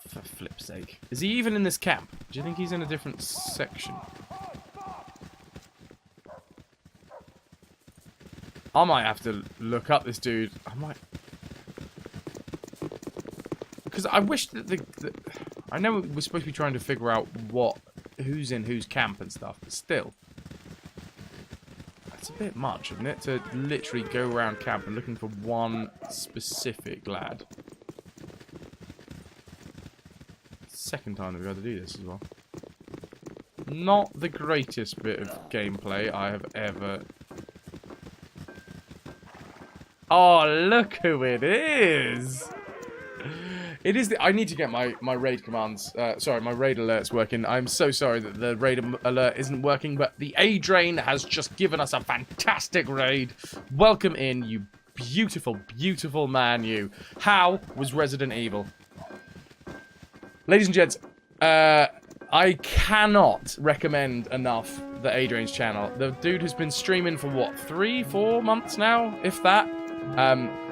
For flip's sake. Is he even in this camp? Do you think he's in a different section? I might have to look up this dude. I might... Because I wish that I know we're supposed to be trying to figure out who's in whose camp and stuff, but still. That's a bit much, isn't it? To literally go around camp and looking for one specific lad. Second time that we've had to do this as well. Not the greatest bit of gameplay I have ever... Oh, look who it is! It is I need to get my raid commands, my raid alerts working. I'm so sorry that the raid alert isn't working, but the A-Drain has just given us a fantastic raid. Welcome in, you beautiful, beautiful man, you. How was Resident Evil? Ladies and gents, I cannot recommend enough the A-Drain's channel. The dude has been streaming for, what, 3-4 months now, if that?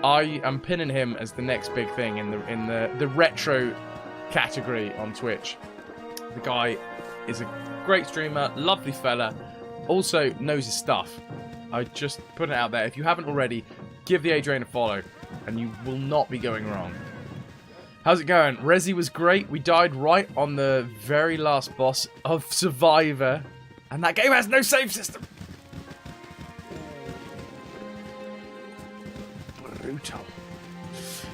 I am pinning him as the next big thing in the retro category on Twitch. The guy is a great streamer, lovely fella, also knows his stuff. I just put it out there. If you haven't already, give the A-Drain a follow, and you will not be going wrong. How's it going? Resi was great. We died right on the very last boss of Survivor, and that game has no save system. Brutal.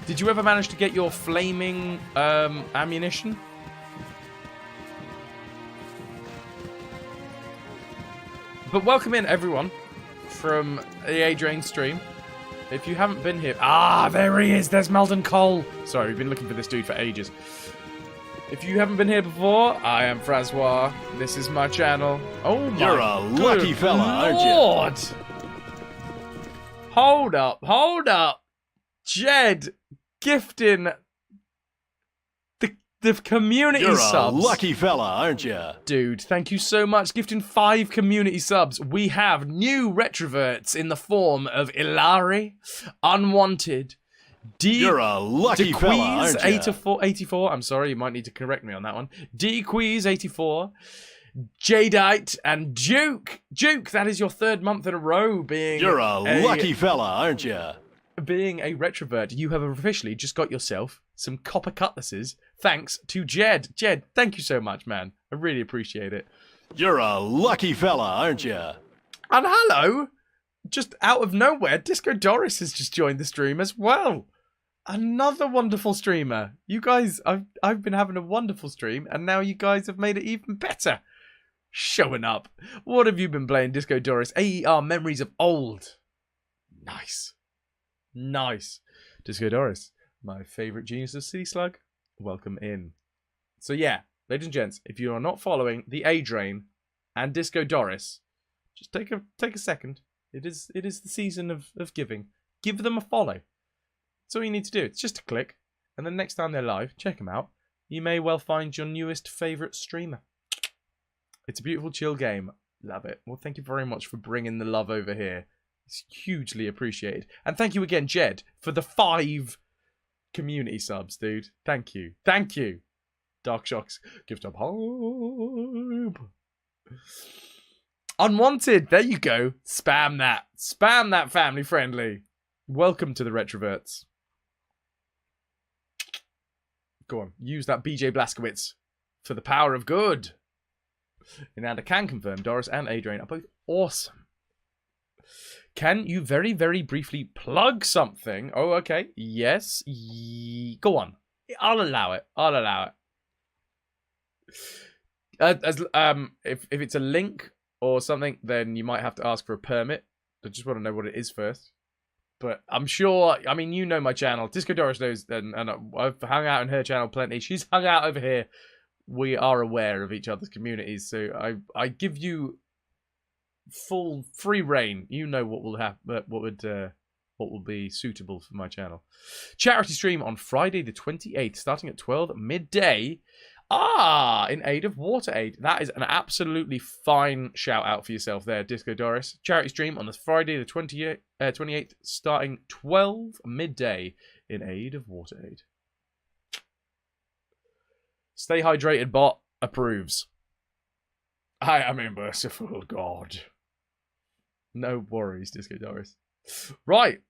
Did you ever manage to get your flaming ammunition? But welcome in, everyone, from the A-Drain stream. If you haven't been here... Ah, there he is! There's Malden Cole! Sorry, we've been looking for this dude for ages. If you haven't been here before, I am FrasWhar's. This is my channel. Oh my You're a lucky fella, aren't you? Lord! Hold up, hold up! Jed gifting the community You're subs. a lucky fella, aren't you? Dude, thank you so much. Gifting 5 community subs. We have new retroverts in the form of Ilari, Unwanted, You're a lucky fella, aren't ya? 84. I'm sorry, you might need to correct me on that one. DQueeze84, Jadeite, and Duke. Duke, that is your 3rd month in a row being. You're a lucky fella, aren't ya? Being a retrovert. You have officially just got yourself some copper cutlasses thanks to Jed. Jed, thank you so much, man. I really appreciate it. You're a lucky fella, aren't ya? And hello, just out of nowhere, Disco Doris has just joined the stream as well. Another wonderful streamer. You guys, I've been having a wonderful stream, and now you guys have made it even better. Showing up. What have you been playing, Disco Doris? AER Memories of Old. Nice. Nice. Disco Doris, my favourite genius of City Slug. Welcome in. So yeah, ladies and gents, if you are not following the A-Drain and Disco Doris, just take a second. It is the season of giving. Give them a follow. That's all you need to do. It's just a click. And then next time they're live, check them out. You may well find your newest favourite streamer. It's a beautiful, chill game. Love it. Well, thank you very much for bringing the love over here. It's hugely appreciated. And thank you again, Jed, for the 5 community subs, dude. Thank you. Thank you. Dark Shocks, gift up hope. Unwanted. There you go. Spam that. Spam that, family friendly. Welcome to the Retroverts. Go on. Use that BJ Blazkowicz for the power of good. And I can confirm Doris and Adrian are both awesome. Can you very, very briefly plug something? Oh, okay. Yes. Go on. I'll allow it. I'll allow it. If it's a link or something, then you might have to ask for a permit. I just want to know what it is first. But I'm sure, I mean, you know my channel. Disco Doris knows, and I've hung out in her channel plenty. She's hung out over here. We are aware of each other's communities, so I give you full free reign. You know what will happen, what will be suitable for my channel. Charity stream on Friday the 28th, starting at 12 midday. In aid of Water Aid. That is an absolutely fine shout out for yourself there, Disco Doris. Charity stream on the Friday the 28th, starting 12 midday in aid of Water Aid. Stay hydrated, bot. Approves. I am a merciful God. No worries, Disco Doris. Right.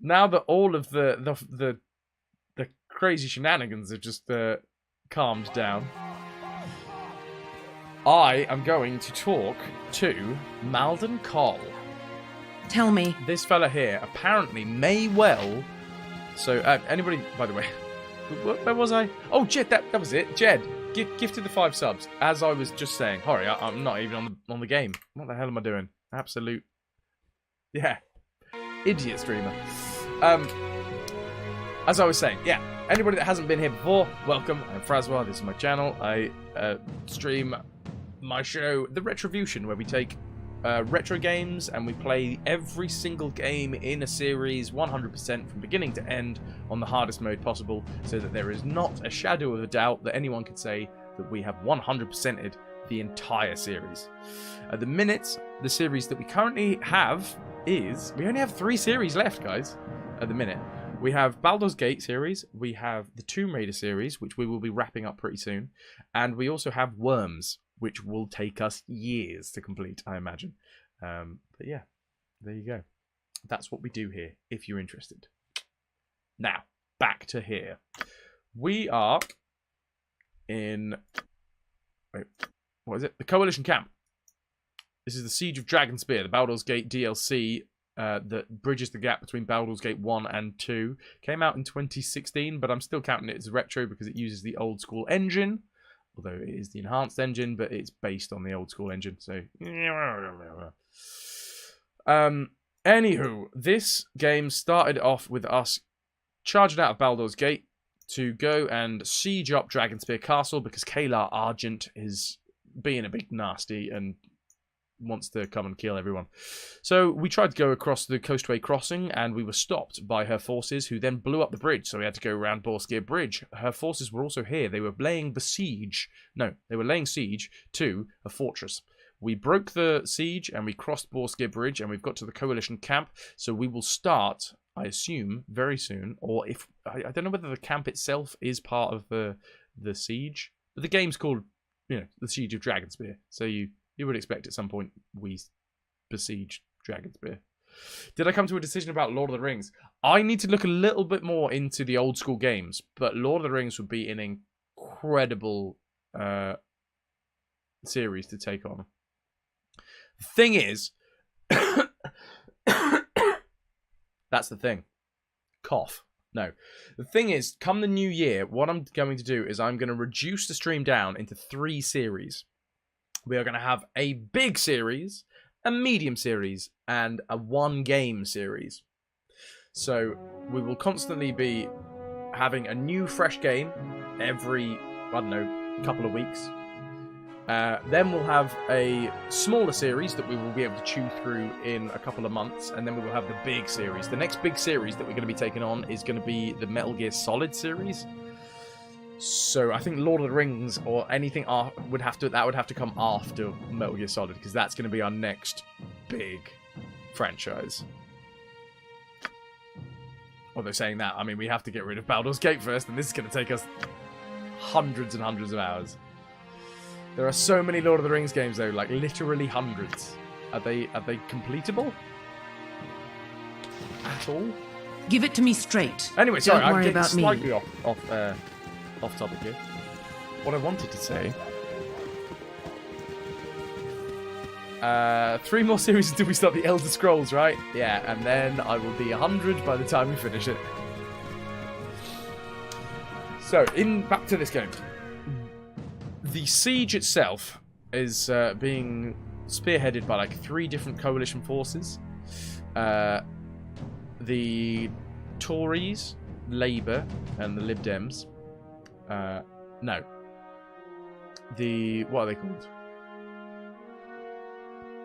Now that all of the crazy shenanigans have just calmed down, I am going to talk to Malden Cole. Tell me. This fella here apparently may well... So, anybody... By the way... Where was I? Oh, Jed, that was it. Jed, gifted the 5 subs. As I was just saying. Sorry, I'm not even on the game. What the hell am I doing? Absolute... Yeah. Idiot streamer. As I was saying, yeah. Anybody that hasn't been here before, welcome. I'm FrasWhar's. This is my channel. I stream my show, The RetroVution, where we take retro games and we play every single game in a series 100% from beginning to end on the hardest mode possible, so that there is not a shadow of a doubt that anyone could say that we have 100%ed the entire series. At the minute, the series that we currently have is... We only have 3 series left, guys, at the minute. We have Baldur's Gate series, we have the Tomb Raider series, which we will be wrapping up pretty soon, and we also have Worms, which will take us years to complete, I imagine. But yeah, there you go. That's what we do here, if you're interested. Now, back to here. We are in... Wait, what is it? The Coalition Camp. This is the Siege of Dragonspear, the Baldur's Gate DLC that bridges the gap between Baldur's Gate 1 and 2. Came out in 2016, but I'm still counting it as retro because it uses the old school engine. Although it is the enhanced engine, but it's based on the old school engine. So, anywho, this game started off with us charging out of Baldur's Gate to go and siege up Dragonspear Castle because Kalar Argent is being a big nasty and wants to come and kill everyone. So we tried to go across the Coastway Crossing and we were stopped by her forces, who then blew up the bridge, so we had to go around Borskir Bridge. Her forces were also here. They were laying siege to a fortress. We broke the siege and we crossed Borskir Bridge and we've got to the Coalition camp, so we will start I assume, very soon. Or if I don't know whether the camp itself is part of the siege. But the game's called, you know, the Siege of Dragonspear. So you would expect at some point we besiege Dragonspear. Did I come to a decision about Lord of the Rings? I need to look a little bit more into the old school games, but Lord of the Rings would be an incredible series to take on. The thing is, that's the thing. Cough. No. The thing is, come the new year, what I'm going to do is I'm going to reduce the stream down into 3 series. We are going to have a big series, a medium series, and a 1-game series. So we will constantly be having a new fresh game every, I don't know, couple of weeks. Then we'll have a smaller series that we will be able to chew through in a couple of months, and then we will have the big series. The next big series that we're going to be taking on is going to be the Metal Gear Solid series. So I think Lord of the Rings or anything would have to come after Metal Gear Solid, because that's going to be our next big franchise. Although saying that, I mean, we have to get rid of Baldur's Gate first, and this is going to take us hundreds and hundreds of hours. There are so many Lord of the Rings games, though, like literally hundreds. Are they completable? At all? Give it to me straight. Anyway, sorry, Don't I'm worry getting about slightly me. off topic here. What I wanted to say. 3 more series until we start the Elder Scrolls, right? Yeah, and then I will be 100 by the time we finish it. So, back to this game. The siege itself is being spearheaded by like 3 different coalition forces. The Tories, Labour, and the Lib Dems. No. What are they called?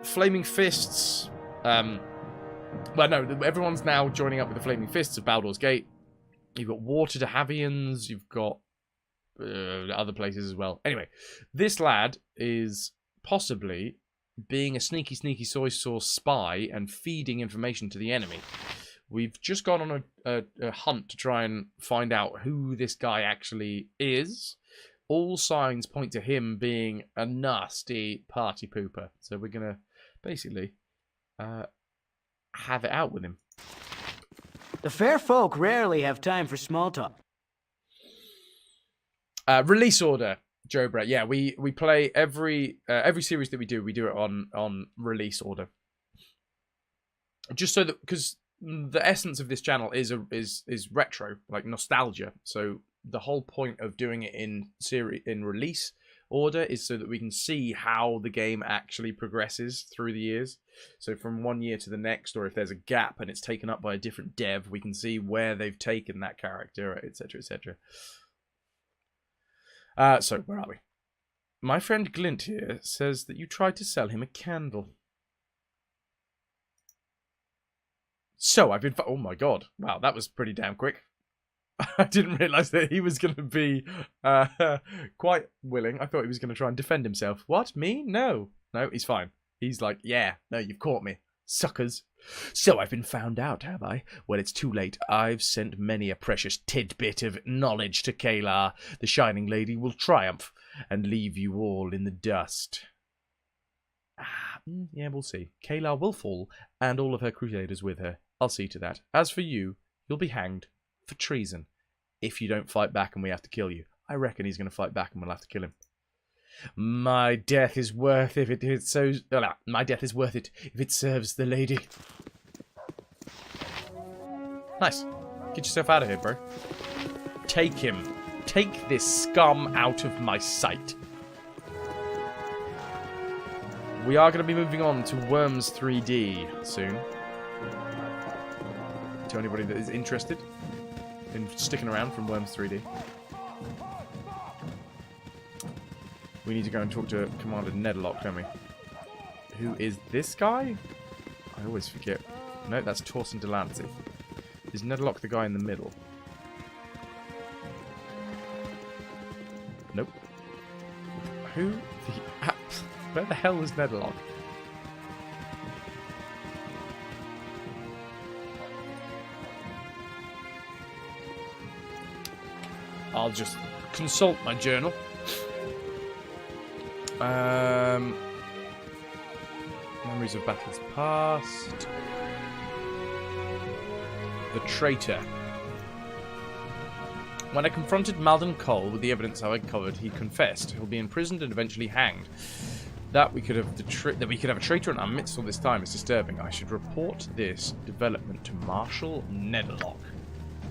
Flaming Fists. Well, no, everyone's now joining up with the Flaming Fists of Baldur's Gate. You've got Water to Havians, you've got other places as well. Anyway, this lad is possibly being a sneaky soy sauce spy and feeding information to the enemy. We've just gone on a hunt to try and find out who this guy actually is. All signs point to him being a nasty party pooper. So we're going to basically have it out with him. The fair folk rarely have time for small talk. Release order, Joe Brett. Yeah, we play every series that we do it on release order. Just so that, because the essence of this channel is retro, like nostalgia. So the whole point of doing it in release order is so that we can see how the game actually progresses through the years. So from one year to the next, or if there's a gap and it's taken up by a different dev, we can see where they've taken that character, etc., etc. So, where are we? My friend Glint here says that you tried to sell him a candle. So, I've been... Oh my god. Wow, that was pretty damn quick. I didn't realise that he was going to be quite willing. I thought he was going to try and defend himself. What? Me? No. No, he's fine. He's like, yeah, no, you've caught me. Suckers. So I've been found out, have I? Well, it's too late. I've sent many a precious tidbit of knowledge to Kalar. The Shining Lady will triumph and leave you all in the dust. Yeah, we'll see. Kalar will fall, and all of her crusaders with her. I'll see to that. As for you, you'll be hanged for treason if you don't fight back and we have to kill you. I reckon he's going to fight back and we'll have to kill him. My death is worth if it is so. My death is worth it if it serves the lady. Nice. Get yourself out of here, bro. Take him. Take this scum out of my sight. We are going to be moving on to Worms 3D soon. To anybody that is interested in sticking around from Worms 3D. We need to go and talk to Commander Nedlock, don't we? Who is this guy? I always forget. No, that's Torsten Delancey. Is Nedlock the guy in the middle? Nope. Who the... Where the hell is Nedlock? I'll just consult my journal. Memories of battles past. The traitor. When I confronted Malden Cole with the evidence I uncovered, he confessed. He'll be imprisoned and eventually hanged. That we could have a traitor in our midst all this time is disturbing. I should report this development to Marshal Nedlock,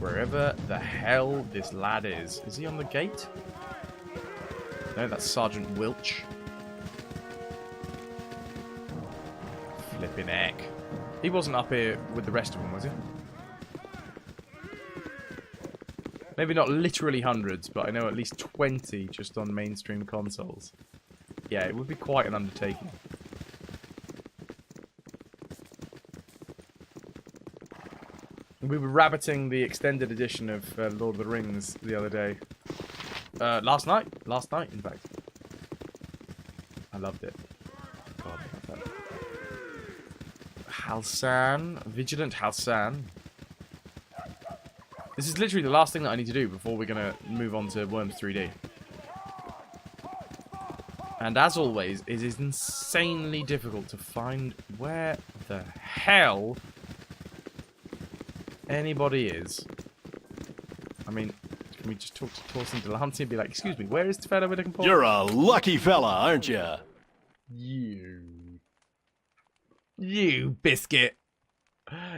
wherever the hell this lad is. Is he on the gate? No, that's Sergeant Wilch. Flipping heck. He wasn't up here with the rest of them, was he? Maybe not literally hundreds, but I know at least 20 just on mainstream consoles. Yeah, it would be quite an undertaking. We were rabbiting the extended edition of Lord of the Rings the other day. Last night, in fact. I loved it. God, I love that. Halsan, Vigilant Halsan. This is literally the last thing that I need to do before we're going to move on to Worms 3D. And as always, it is insanely difficult to find where the hell anybody is. I mean, can we just talk to Torsten Delancey and be like, excuse me, where is the fella we're looking for? You're a lucky fella, aren't you? You biscuit.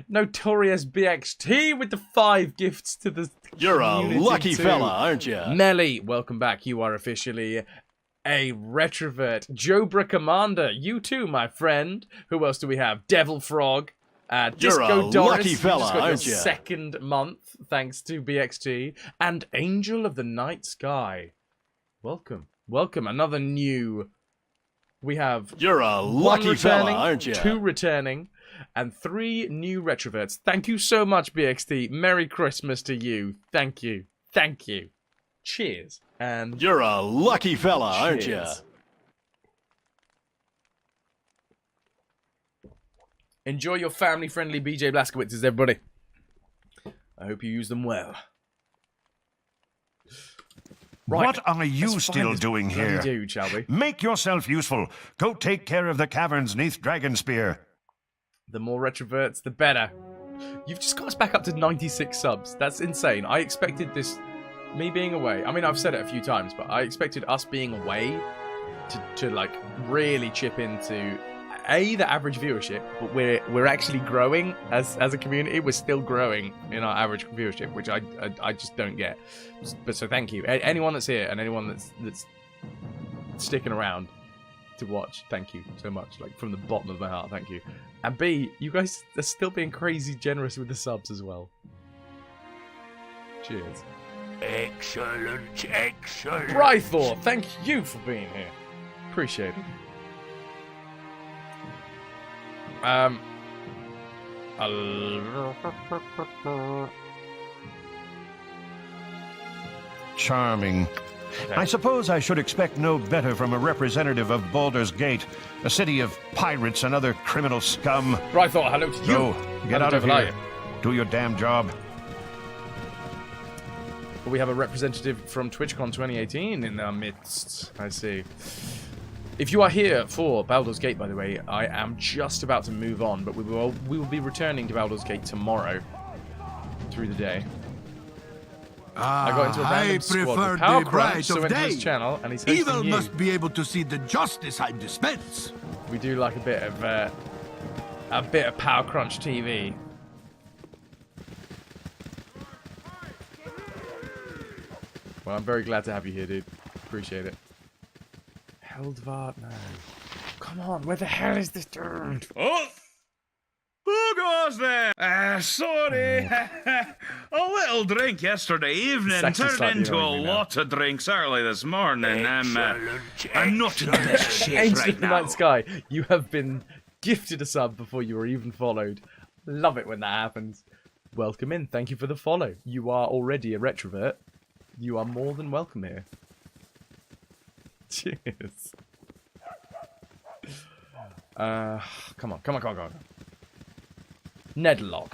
Notorious BXT with the 5 gifts to the You're a community lucky too. fella, aren't you? Nelly, welcome back. You are officially a retrovert. Jobra Commander, you too, my friend. Who else do we have? Devil Frog. Disco Doris, lucky fella, just got aren't your you? second month, thanks to BXT. And Angel of the Night Sky. Welcome. Welcome. Another new... We have... You're a one lucky returning, fella, aren't you? 2 returning, and 3 new retroverts. Thank you so much, BXT. Merry Christmas to you. Thank you. Thank you. Cheers. And you're a lucky fella, aren't you? Enjoy your family-friendly BJ Blazkowiczes, everybody. I hope you use them well. Right. What are you Let's still find this doing bloody here? dude, shall we? Make yourself useful. Go take care of the caverns neath Dragonspear. The more retroverts, the better. You've just got us back up to 96 subs. That's insane. I expected this... Me being away. I mean, I've said it a few times, but I expected us being away to like, really chip into... the average viewership, but we're actually growing as a community. We're still growing in our average viewership, which I just don't get. But so thank you, anyone that's here and anyone that's sticking around to watch. Thank you so much, like from the bottom of my heart. Thank you. And B, you guys are still being crazy generous with the subs as well. Cheers. Excellent, excellent. Brythor, thank you for being here. Appreciate it. Charming. Okay. I suppose I should expect no better from a representative of Baldur's Gate, a city of pirates and other criminal scum. Brythor, hello to you. Go, get Hello, out of devil, here. Do your damn job. We have a representative from TwitchCon 2018 in our midst. I see. If you are here for Baldur's Gate, by the way, I am just about to move on, but we will be returning to Baldur's Gate tomorrow through the day. I got into a random squad with Power Crunch, so went to his channel, and he's hosting Evil you. must be able to see the justice I dispense. We do like a bit of Power Crunch TV. Well, I'm very glad to have you here, dude. Appreciate it. Heldvart, no. Come on, where the hell is this dude? Oh! Who goes there? Sorry. A little drink yesterday evening Sex is turned slightly into a annoying me now. lot of drinks early this morning. I'm not in the best shape Angel right of the now. Night Sky, you have been gifted a sub before you were even followed. Love it when that happens. Welcome in. Thank you for the follow. You are already a retrovert. You are more than welcome here. Cheers. Come on. Nedlock.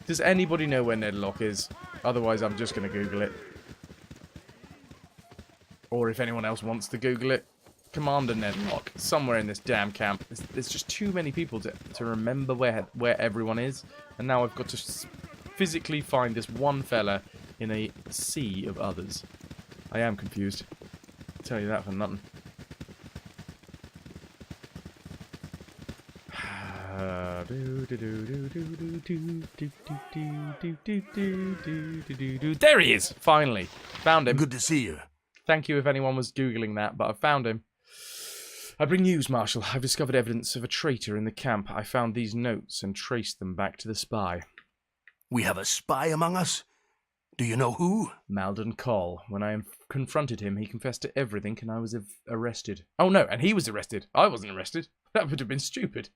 Does anybody know where Nedlock is? Otherwise, I'm just going to Google it. Or if anyone else wants to Google it, Commander Nedlock, somewhere in this damn camp. There's just too many people to remember where everyone is. And now I've got to physically find this one fella in a sea of others. I am confused. I'll tell you that for nothing. There he is! Finally. Found him. Good to see you. Thank you if anyone was Googling that, but I found him. I bring news, Marshal. I've discovered evidence of a traitor in the camp. I found these notes and traced them back to the spy. We have a spy among us? Do you know who? Malden Cole. When I confronted him, he confessed to everything and I was arrested. Oh no, and he was arrested. I wasn't arrested. That would have been stupid.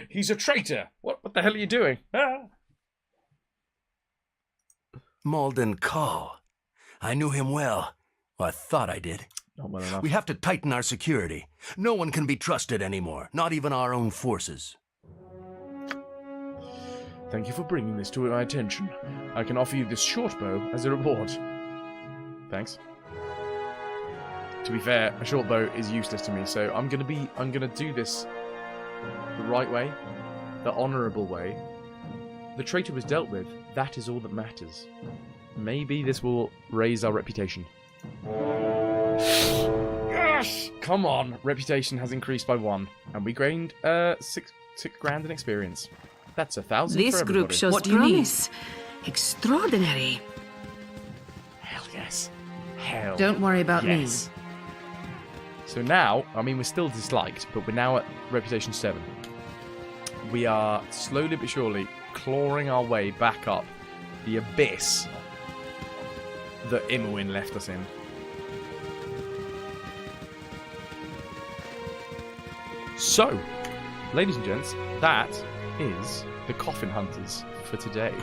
He's a traitor. What the hell are you doing? Ah. Malden Cole. I knew him well. Well, I thought I did. Not well enough. We have to tighten our security. No one can be trusted anymore, not even our own forces. Thank you for bringing this to my attention. I can offer you this short bow as a reward. Thanks. To be fair, a short bow is useless to me, so I'm gonna do this the right way, the honourable way. The traitor was dealt with. That is all that matters. Maybe this will raise our reputation. Yes! Come on! Reputation has increased by 1, and we gained six grand in experience. That's 1,000 This for everybody. group shows promise. Extraordinary. Hell yes. Hell Don't worry about yes. So now, I mean, we're still disliked, but we're now at reputation 7. We are slowly but surely clawing our way back up the abyss that Imwin left us in. So, ladies and gents, that is the Coffin Hunters for today.